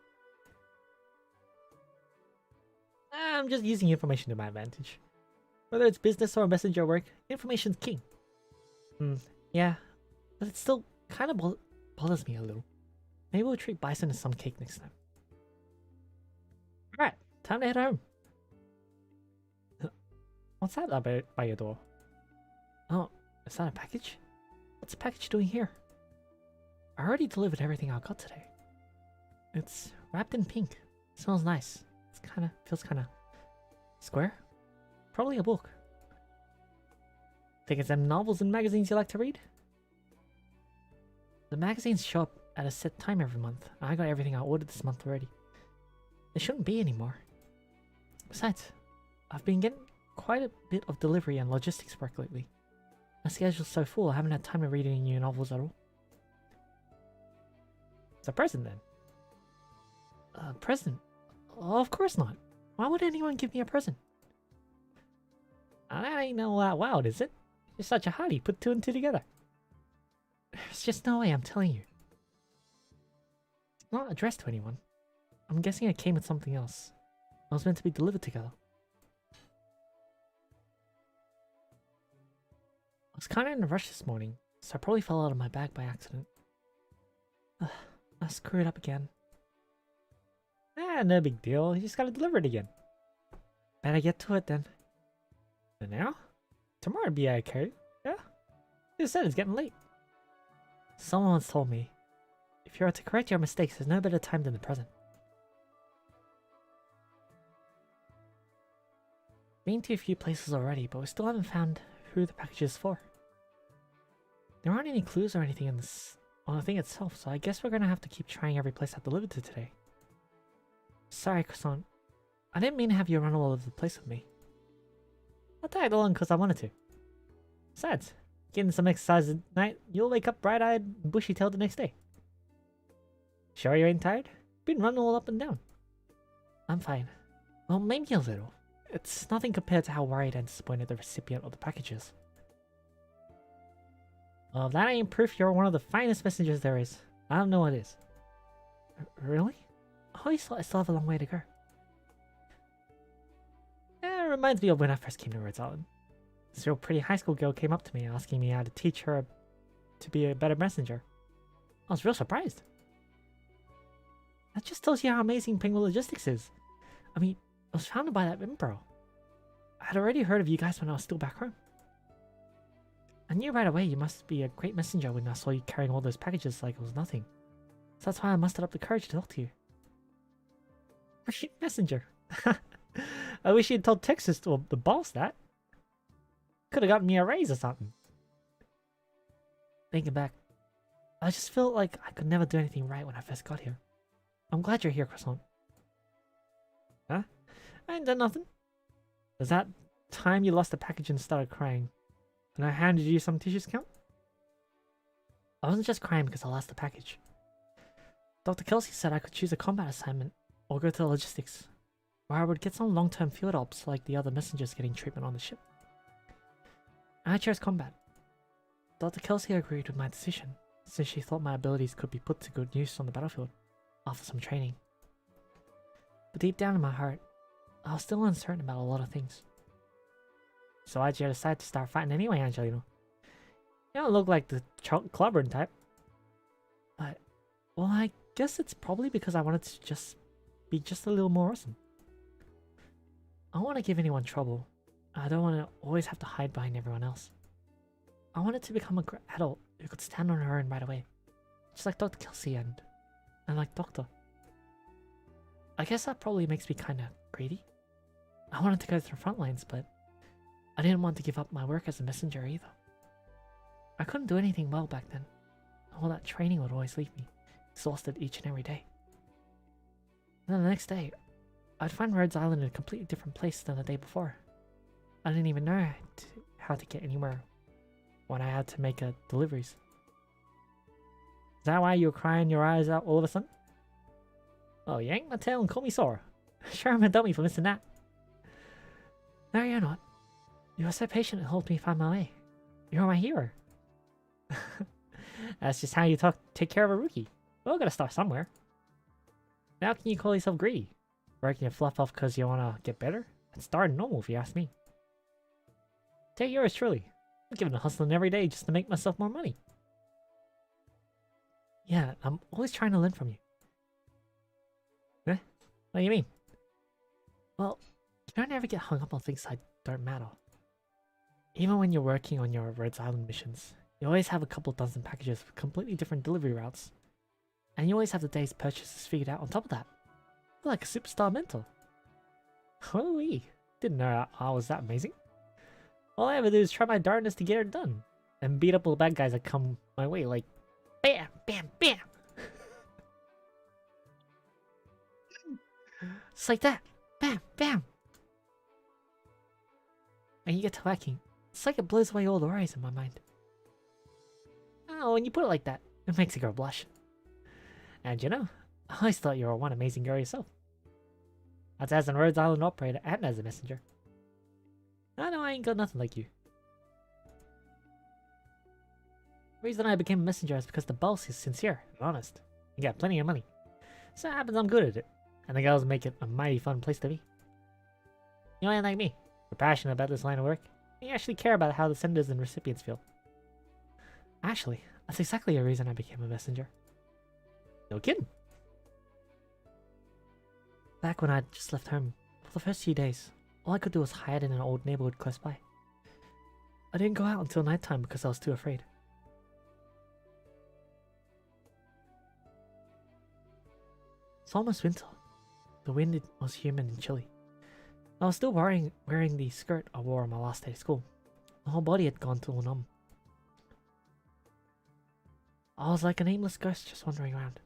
I'm just using information to my advantage. Whether it's business or messenger work, information's king. Yeah, but it still kind of bothers me a little. Maybe we'll treat Bison to some cake next time. Alright, time to head home. What's that by your door? Oh, is that a package? What's the package doing here? I already delivered everything I got today. It's wrapped in pink. It smells nice. Feels kinda square. Probably a book. Think it's them novels and magazines you like to read? The magazines show up at a set time every month. I got everything I ordered this month already. There shouldn't be anymore. Besides, I've been getting quite a bit of delivery and logistics work lately. My schedule's so full I haven't had time to read any new novels at all. It's a present then. A present? Oh, of course not. Why would anyone give me a present? That ain't all that wild, is it? You're such a hottie, put two and two together. There's just no way, I'm telling you. It's not addressed to anyone. I'm guessing it came with something else. I was meant to be delivered together. I was kinda in a rush this morning, so I probably fell out of my bag by accident. I screwed up again. No big deal, you just gotta deliver it again. Better get to it then. And now? Tomorrow'd be okay, yeah? You said it's getting late. Someone once told me, if you are to correct your mistakes, there's no better time than the present. Been to a few places already, but we still haven't found who the package is for. There aren't any clues or anything on the thing itself, so I guess we're gonna have to keep trying every place I delivered to today. Sorry, Croissant. I didn't mean to have you run all over the place with me. I tagged along because I wanted to. Besides, getting some exercise at night, you'll wake up bright-eyed and bushy-tailed the next day. Sure you ain't tired? Been running all up and down. I'm fine. Well, maybe a little. It's nothing compared to how worried and disappointed the recipient of the package is. Well, if that ain't proof you're one of the finest messengers there is, I don't know what is. Really? I always thought I still have a long way to go. Yeah, it reminds me of when I first came to Rhodes Island. This real pretty high school girl came up to me asking me how to teach her to be a better messenger. I was real surprised. That just tells you how amazing Penguin Logistics is. I mean, it was founded by that Emperor. I had already heard of you guys when I was still back home. I knew right away you must be a great messenger when I saw you carrying all those packages like it was nothing. So that's why I mustered up the courage to talk to you. Great messenger. I wish you'd told Texas or the boss that. Could have gotten me a raise or something. Thinking back, I just felt like I could never do anything right when I first got here. I'm glad you're here, Croissant. Huh? I ain't done nothing. Does that time you lost the package and started crying, and I handed you some tissues count? I wasn't just crying because I lost the package. Dr. Kelsey said I could choose a combat assignment or go to the logistics, where I would get some long-term field ops like the other messengers getting treatment on the ship. I chose combat. Dr. Kelsey agreed with my decision, since she thought my abilities could be put to good use on the battlefield after some training. But deep down in my heart, I was still uncertain about a lot of things. So why'd you decide to start fighting anyway, Angelino? You don't look like the clubbering type. But, well, I guess it's probably because I wanted to just be just a little more awesome. I don't want to give anyone trouble. I don't want to always have to hide behind everyone else. I wanted to become a adult who could stand on her own right away. Just like Dr. Kelsey and like Doctor. I guess that probably makes me kinda greedy. I wanted to go to the front lines, but I didn't want to give up my work as a messenger either. I couldn't do anything well back then. All that training would always leave me exhausted each and every day. And then the next day, I'd find Rhodes Island in a completely different place than the day before. I didn't even know how to get anywhere when I had to make deliveries. Is that why you were crying your eyes out all of a sudden? Oh, yank my tail and call me Sora. Sure, I'm a dummy for missing that. No, you're not. You were so patient and helped me find my way. You're my hero. That's just how you take care of a rookie. We're all gotta start somewhere. Now can you call yourself greedy? Working your fluff off because you wanna get better? That's darn normal if you ask me. Take yours truly. I'm giving a hustling every day just to make myself more money. Yeah, I'm always trying to learn from you. Eh? What do you mean? Well, you don't ever get hung up on things that don't matter. Even when you're working on your Rhodes Island missions, you always have a couple dozen packages with completely different delivery routes. And you always have the day's purchases figured out on top of that. You're like a superstar mentor. Holy, didn't know I was that amazing. All I ever do is try my darndest to get it done. And beat up all the bad guys that come my way like bam, bam, bam. Just like that. Bam, bam. And you get to whacking. It's like it blows away all the worries in my mind. Oh, when you put it like that, it makes a girl blush. And you know, I always thought you were one amazing girl yourself. That's as a Rhodes Island operator and as a messenger. I know I ain't got nothing like you. The reason I became a messenger is because the boss is sincere and honest. You got plenty of money. So it happens I'm good at it. And the girls make it a mighty fun place to be. You ain't like me. You're passionate about this line of work. And you actually care about how the senders and recipients feel. Actually, that's exactly the reason I became a messenger. No kidding. Back when I'd just left home, for the first few days, all I could do was hide in an old neighborhood close by. I didn't go out until nighttime because I was too afraid. It's almost winter. The wind was humid and chilly. I was still wearing the skirt I wore on my last day of school. My whole body had gone all numb. I was like an aimless ghost just wandering around.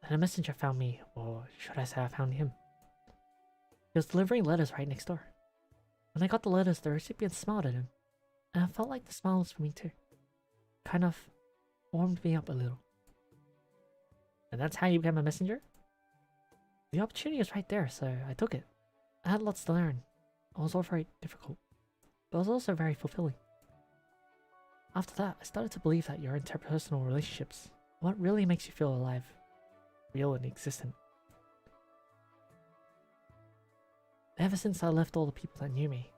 And a messenger found me, or should I say I found him. He was delivering letters right next door. When I got the letters, the recipient smiled at him, and I felt like the smile was for me too. Kind of warmed me up a little. And that's how you became a messenger? The opportunity was right there, so I took it. I had lots to learn. It was all very difficult, but it was also very fulfilling. After that, I started to believe that your interpersonal relationships are what really makes you feel alive, real and existent. Ever since I left all the people that knew me,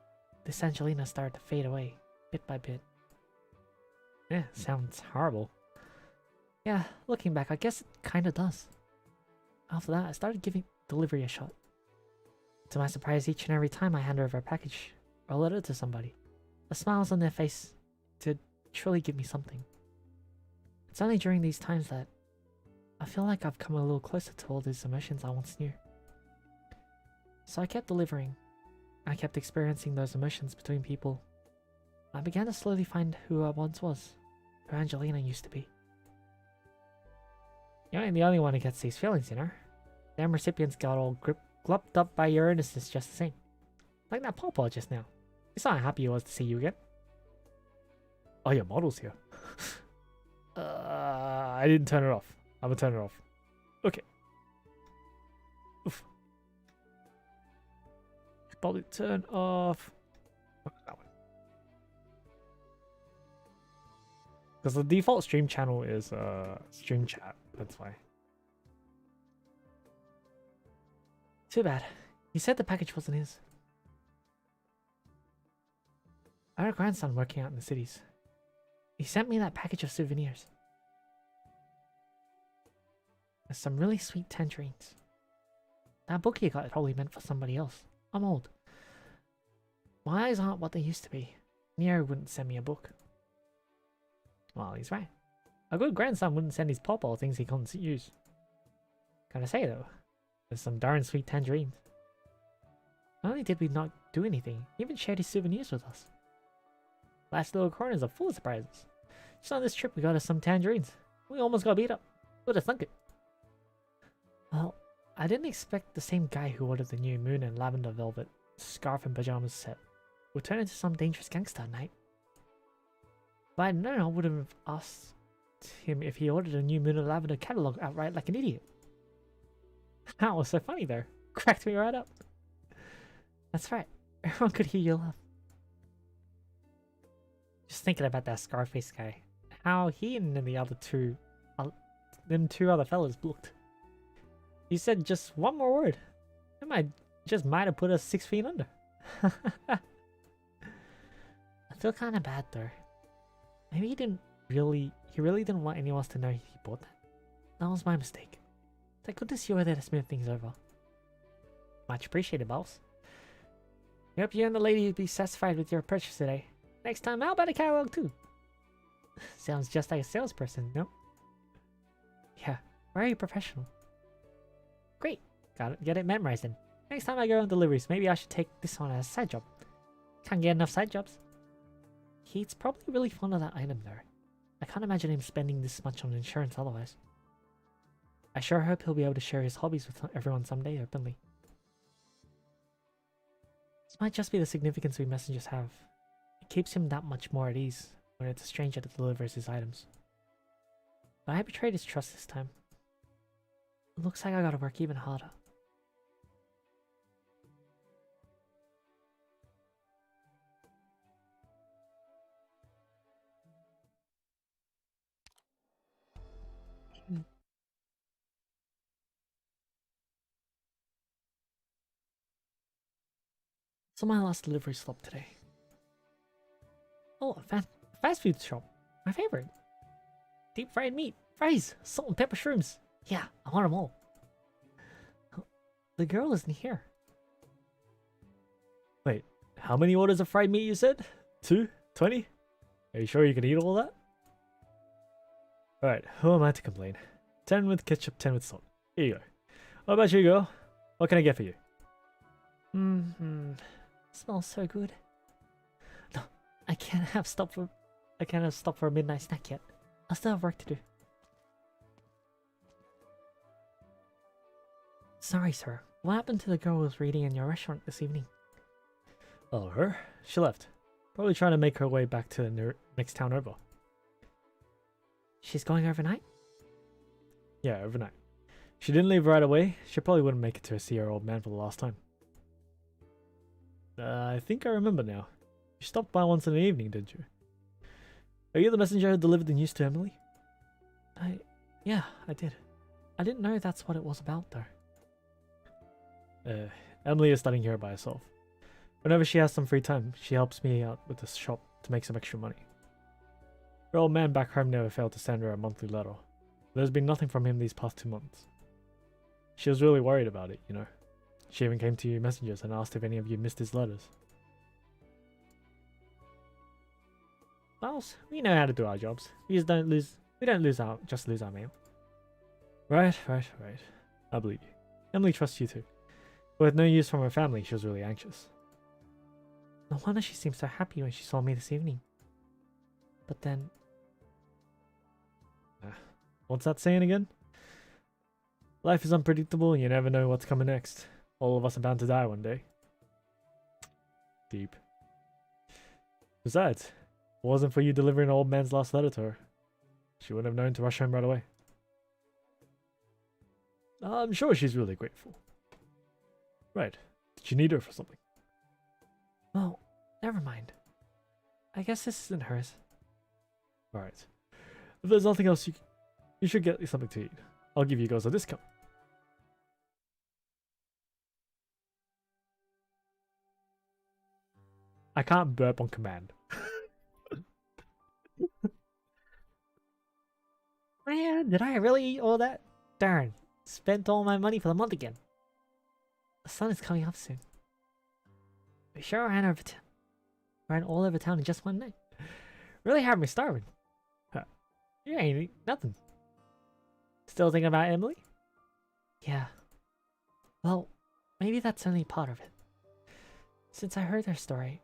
this Angelina started to fade away, bit by bit. Yeah, sounds horrible. Yeah, looking back, I guess it kinda does. After that, I started giving delivery a shot. To my surprise, each and every time I hand over a package or a letter to somebody, the smiles on their face did truly give me something. It's only during these times that I feel like I've come a little closer to all these emotions I once knew. So I kept delivering. I kept experiencing those emotions between people. I began to slowly find who I once was, who Angelina used to be. You ain't the only one who gets these feelings, you know? Them recipients got all glubbed up by your earnestness just the same. Like that pawpaw just now. You saw how happy he was to see you again. Oh, your model's here. I didn't turn it off. I'm gonna turn it off. Okay. Oof. Probably turn off. That one. Because the default stream channel is stream chat. That's why. Too bad. He said the package wasn't his. I had a grandson working out in the cities. He sent me that package of souvenirs. There's some really sweet tangerines. That book you got is probably meant for somebody else. I'm old. My eyes aren't what they used to be. Nero wouldn't send me a book. Well, he's right. A good grandson wouldn't send his papa things he can't use. Gotta say though, there's some darn sweet tangerines. Not only did we not do anything, he even shared his souvenirs with us. Last little corners are full of surprises. Just on this trip we got us some tangerines. We almost got beat up. Who'd have thunk it? Well, I didn't expect the same guy who ordered the new moon and lavender velvet scarf and pajamas set would turn into some dangerous gangster at night. If I'd known, I would have asked him if he ordered a new moon and lavender catalog outright like an idiot. That was so funny though. Cracked me right up. That's right. Everyone could hear you laugh. Just thinking about that Scarface guy. How he and then the other two, them two other fellas looked. He said just one more word. It might have put us 6 feet under. I feel kind of bad though. Maybe he really didn't want anyone else to know he bought that. That was my mistake. Thank goodness you were there to smooth things over. Much appreciated, boss. I hope you and the lady will be satisfied with your purchase today. Next time, how about a catalog too? Sounds just like a salesperson, no? Yeah, very professional. Great, get it memorized then. Next time I go on deliveries, maybe I should take this one as a side job. Can't get enough side jobs. He's probably really fond of that item though. I can't imagine him spending this much on insurance otherwise. I sure hope he'll be able to share his hobbies with everyone someday openly. This might just be the significance we messengers have. It keeps him that much more at ease when it's a stranger that delivers his items. But I betrayed his trust this time. It looks like I gotta work even harder. So my last delivery stop today. Oh, a fast food shop. My favorite. Deep fried meat, fries, salt and pepper shrooms. Yeah, I want them all. The girl isn't here. Wait, how many orders of fried meat you said? 2? 20? Are you sure you can eat all that? Alright, who am I to complain? 10 with ketchup, 10 with salt. Here you go. What about you, girl? What can I get for you? Smells so good. No, I can't have stopped for a midnight snack yet. I still have work to do. Sorry, sir. What happened to the girl who was reading in your restaurant this evening? Oh, her? She left. Probably trying to make her way back to the next town over. She's going overnight? Yeah, overnight. She didn't leave right away. She probably wouldn't make it to see her old man for the last time. I think I remember now. You stopped by once in the evening, didn't you? Are you the messenger who delivered the news to Emily? Yeah, I did. I didn't know that's what it was about, though. Emily is studying here by herself. Whenever she has some free time, she helps me out with the shop to make some extra money. Her old man back home never failed to send her a monthly letter. There's been nothing from him these past 2 months. She was really worried about it, you know. She even came to you messengers and asked if any of you missed his letters. Boss, we know how to do our jobs. We don't lose our mail. Right. I believe you. Emily trusts you too. But with no news from her family, she was really anxious. No wonder she seemed so happy when she saw me this evening. But then... what's that saying again? Life is unpredictable and you never know what's coming next. All of us are bound to die one day. Deep. Besides, if it wasn't for you delivering an old man's last letter to her, she wouldn't have known to rush home right away. I'm sure she's really grateful. Right. Did you need her for something? Oh, never mind. I guess this isn't hers. Alright. If there's nothing else, you should get something to eat. I'll give you guys a discount. I can't burp on command. Man, did I really eat all that? Darn, spent all my money for the month again. The sun is coming up soon. We sure ran all over town in just one night. Really had me starving. Huh. You ain't eat nothing. Still thinking about Emily? Yeah. Well, maybe that's only part of it. Since I heard their story,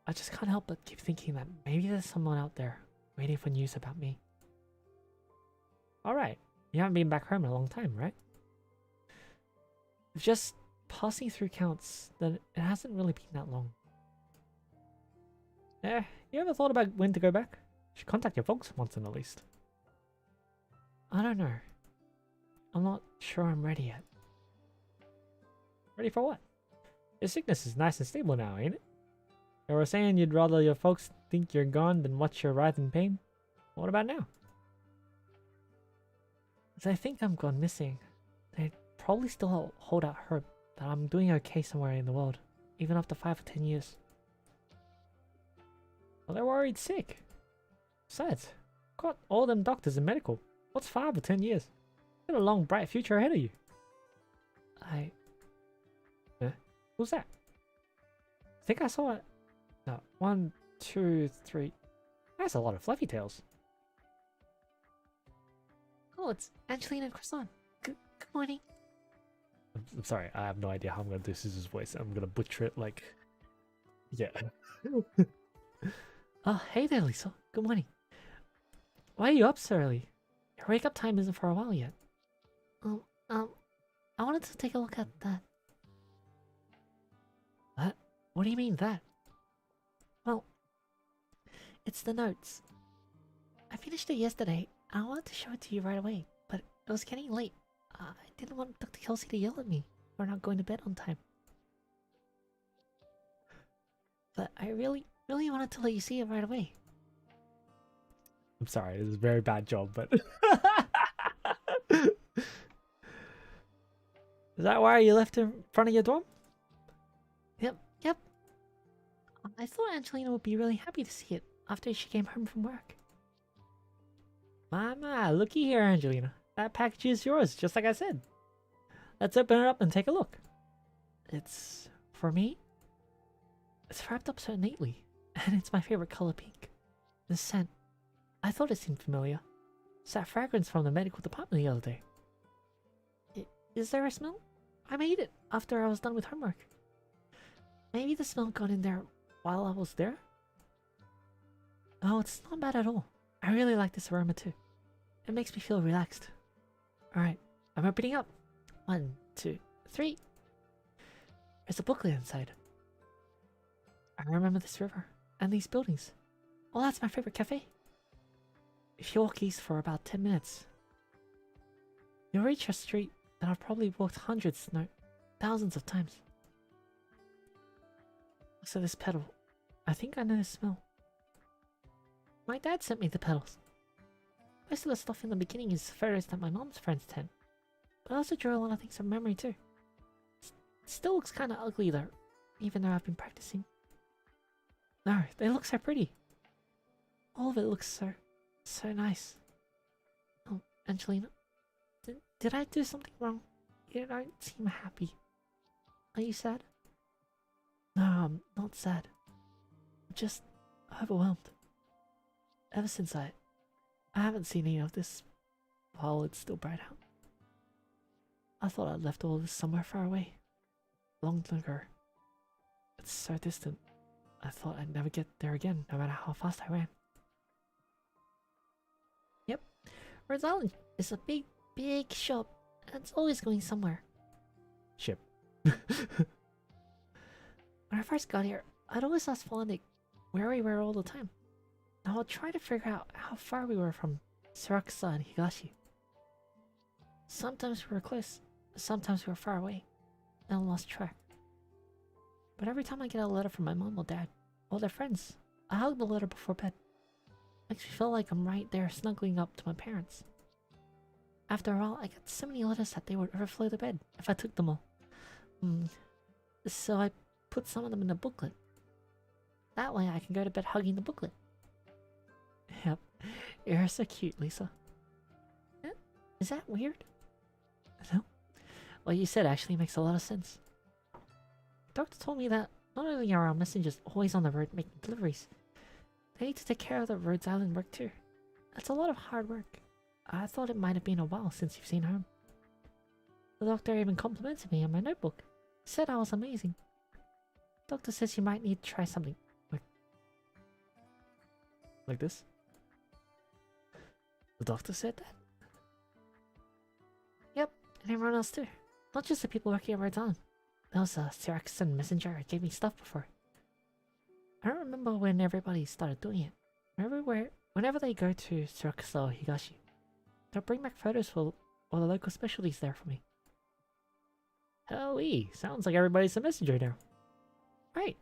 I just can't help but keep thinking that maybe there's someone out there waiting for news about me. Alright, you haven't been back home in a long time, right? If just passing through counts, then it hasn't really been that long. You ever thought about when to go back? You should contact your folks once in at least. I don't know. I'm not sure I'm ready yet. Ready for what? Your sickness is nice and stable now, ain't it? You were saying you'd rather your folks think you're gone than watch your writhe in pain? What about now? As I think I'm gone missing, they'd probably still hold out hope that I'm doing okay somewhere in the world, even after 5 or 10 years. Well, they're worried sick. Besides, got all them doctors in medical. What's 5 or 10 years? You got a long, bright future ahead of you. Who's that? I think I saw it. No, 1, 2, 3. That's a lot of fluffy tails. Oh, it's Angelina Croissant. Good morning. I'm sorry, I have no idea how I'm gonna do Suzu's voice. I'm gonna butcher it like... Yeah. Oh, hey there, Lisa. Good morning. Why are you up so early? Your wake-up time isn't for a while yet. I wanted to take a look at that. What? What do you mean, that? Well, it's the notes. I finished it yesterday. I wanted to show it to you right away, but it was getting late. I didn't want Dr. Kelsey to yell at me for not going to bed on time. But I really wanted to let you see it right away. I'm sorry, this is a very bad job, but... Is that why you left in front of your dorm? Yep. I thought Angelina would be really happy to see it after she came home from work. My, looky here, Angelina. That package is yours, just like I said. Let's open it up and take a look. It's for me? It's wrapped up so neatly, and it's my favorite color, pink. The scent. I thought it seemed familiar. It's that fragrance from the medical department the other day. Is there a smell? I made it after I was done with homework. Maybe the smell got in there while I was there? Oh, it's not bad at all. I really like this aroma too. It makes me feel relaxed. Alright, I'm opening up. 1, 2, 3. There's a booklet inside. I remember this river and these buildings. Oh, that's my favorite cafe. If you walk east for about 10 minutes, you'll reach a street that I've probably walked hundreds, no, thousands of times. So this pedal, I think I know the smell. My dad sent me the pedals. Most of the stuff in the beginning is photos that my mom's friends sent, but I also drew a lot of things from memory too. It still looks kinda ugly though, even though I've been practicing. No, they look so pretty. All of it looks so nice. Oh, Angelina, did I do something wrong? You don't seem happy. Are you sad? No, I'm not sad. I'm just overwhelmed. Ever since I haven't seen any of this while it's still bright out. I thought I'd left all this somewhere far away. Long ago. It's so distant. I thought I'd never get there again, no matter how fast I ran. Yep. Rhode Island is a big shop, and it's always going somewhere. Ship. When I first got here, I'd always ask Volanic where we were all the time. Now I'll try to figure out how far we were from Sirakusa and Higashi. Sometimes we were close, sometimes we were far away, and I lost track. But every time I get a letter from my mom or dad, or their friends, I hug the letter before bed. Makes me feel like I'm right there snuggling up to my parents. After all, I got so many letters that they would overflow the bed if I took them all. So I put some of them in a booklet. That way I can go to bed hugging the booklet. Yep, you're so cute, Lisa. Is that weird? No? What you said actually makes a lot of sense. Doctor told me that not only are our messengers always on the road making deliveries, they need to take care of the Rhodes Island work too. That's a lot of hard work. I thought it might have been a while since you've seen home. The doctor even complimented me on my notebook. Said I was amazing. Doctor says you might need to try something like this. The doctor said that? Yep, and everyone else too. Not just the people working at Rhodes Island. There was a Syraxan messenger who gave me stuff before. I don't remember when everybody started doing it. Whenever they go to Syraxan or Higashi, they'll bring back photos for all the local specialties there for me. Holy, sounds like everybody's a messenger now. Right,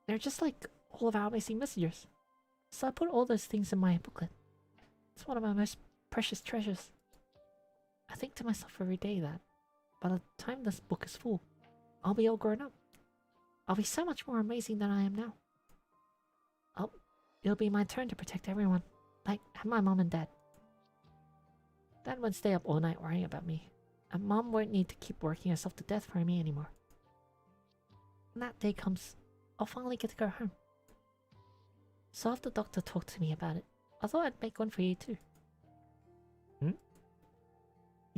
they're just like all of our amazing messengers. So I put all those things in my booklet. It's one of my most precious treasures. I think to myself every day that by the time this book is full, I'll be all grown up. I'll be so much more amazing than I am now. It'll be my turn to protect everyone, like my mom and dad. Dad won't stay up all night worrying about me, and Mom won't need to keep working herself to death for me anymore. When that day comes, I'll finally get to go home. So after the doctor talked to me about it, I thought I'd make one for you too. You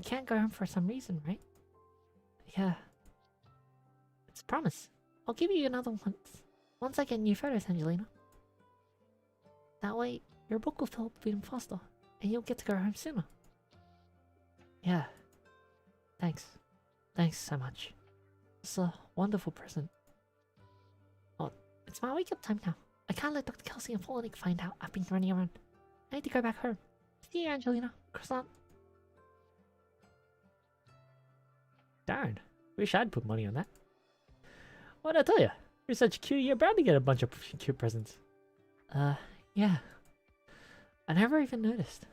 can't go home for some reason, right? Yeah. It's a promise. I'll give you another once I get new photos, Angelina. That way, your book will fill up even faster, and you'll get to go home sooner. Yeah. Thanks. Thanks so much. It's a wonderful present. Oh, it's my wake-up time now. I can't let Dr. Kelsey and Folinick find out I've been running around. I need to go back home. See you, Angelina. Croissant. Darn. Wish I'd put money on that. What'd I tell you? You're such cute, you're bound to get a bunch of cute presents. Yeah. I never even noticed.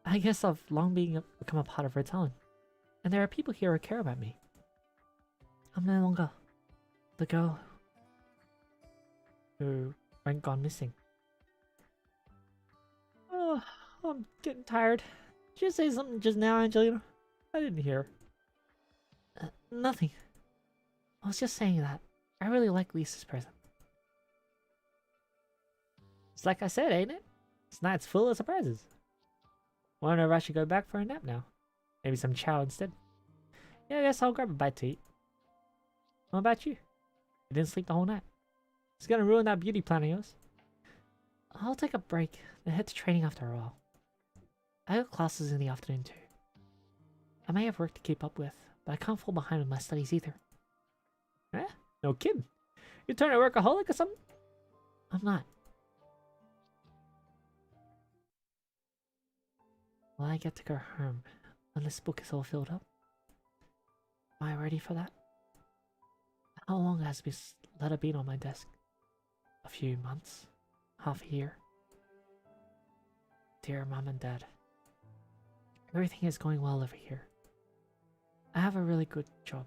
I guess I've long become a part of Rhodes Island. And there are people here who care about me. I'm no longer the girl who went gone missing. Oh, I'm getting tired. Did you say something just now, Angelina? I didn't hear. Nothing. I was just saying that I really like Lisa's present. It's like I said, ain't it? This night's full of surprises. Wonder if I should go back for a nap now. Maybe some chow instead. Yeah, I guess I'll grab a bite to eat. What about you? You didn't sleep the whole night. It's gonna ruin that beauty plan of yours. I'll take a break, then head to training after a while. I got classes in the afternoon too. I may have work to keep up with, but I can't fall behind with my studies either. Eh? No kidding. You turn a workaholic or something? I'm not. Will I get to go home when this book is all filled up? Am I ready for that? How long has this letter been on my desk? A few months? Half a year? Dear Mom and Dad, everything is going well over here. I have a really good job,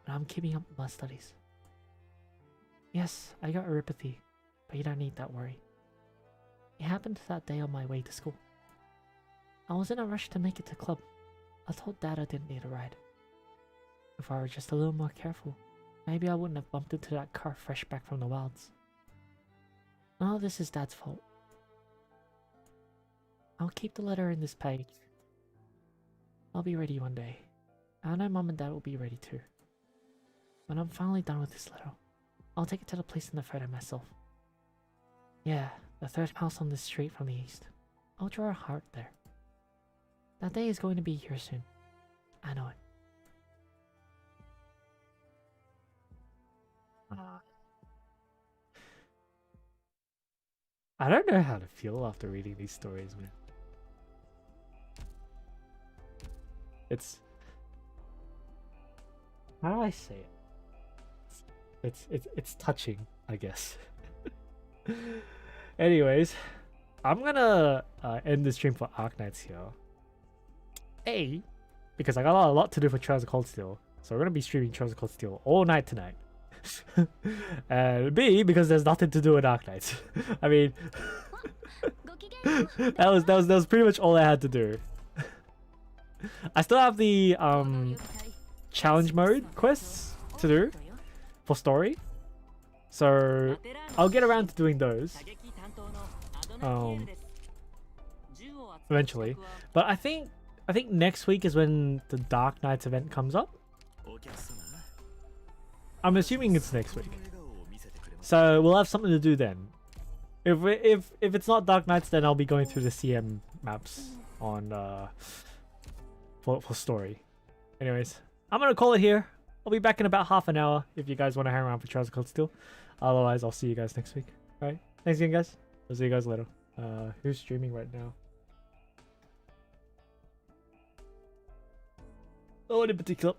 but I'm keeping up with my studies. Yes, I got neuropathy, but you don't need that worry. It happened that day on my way to school. I was in a rush to make it to club. I told Dad I didn't need a ride. If I were just a little more careful, maybe I wouldn't have bumped into that car fresh back from the wilds. None of this is Dad's fault. I'll keep the letter in this page. I'll be ready one day. I know Mom and Dad will be ready too. When I'm finally done with this letter, I'll take it to the place in the photo myself. Yeah, the third house on this street from the east. I'll draw a heart there. That day is going to be here soon. I know it. I don't know how to feel after reading these stories, man. How do I say it? It's touching, I guess. Anyways, I'm gonna end the stream for Arknights here. A, because I got a lot to do for Trials of Cold Steel, so we're gonna be streaming Trials of Cold Steel all night tonight. And B, because there's nothing to do with Arknights. I mean, that was pretty much all I had to do. I still have the challenge mode quests to do for story, so I'll get around to doing those eventually. But I think next week is when the Dark Knights event comes up. I'm assuming it's next week, so we'll have something to do then. If it's not Dark Knights, then I'll be going through the CM maps on for story. Anyways, I'm gonna call it here. I'll be back in about half an hour if you guys want to hang around for Trials of Cold Steel. Otherwise, I'll see you guys next week. All right, thanks again, guys. I'll see you guys later. Who's streaming right now? No one in particular.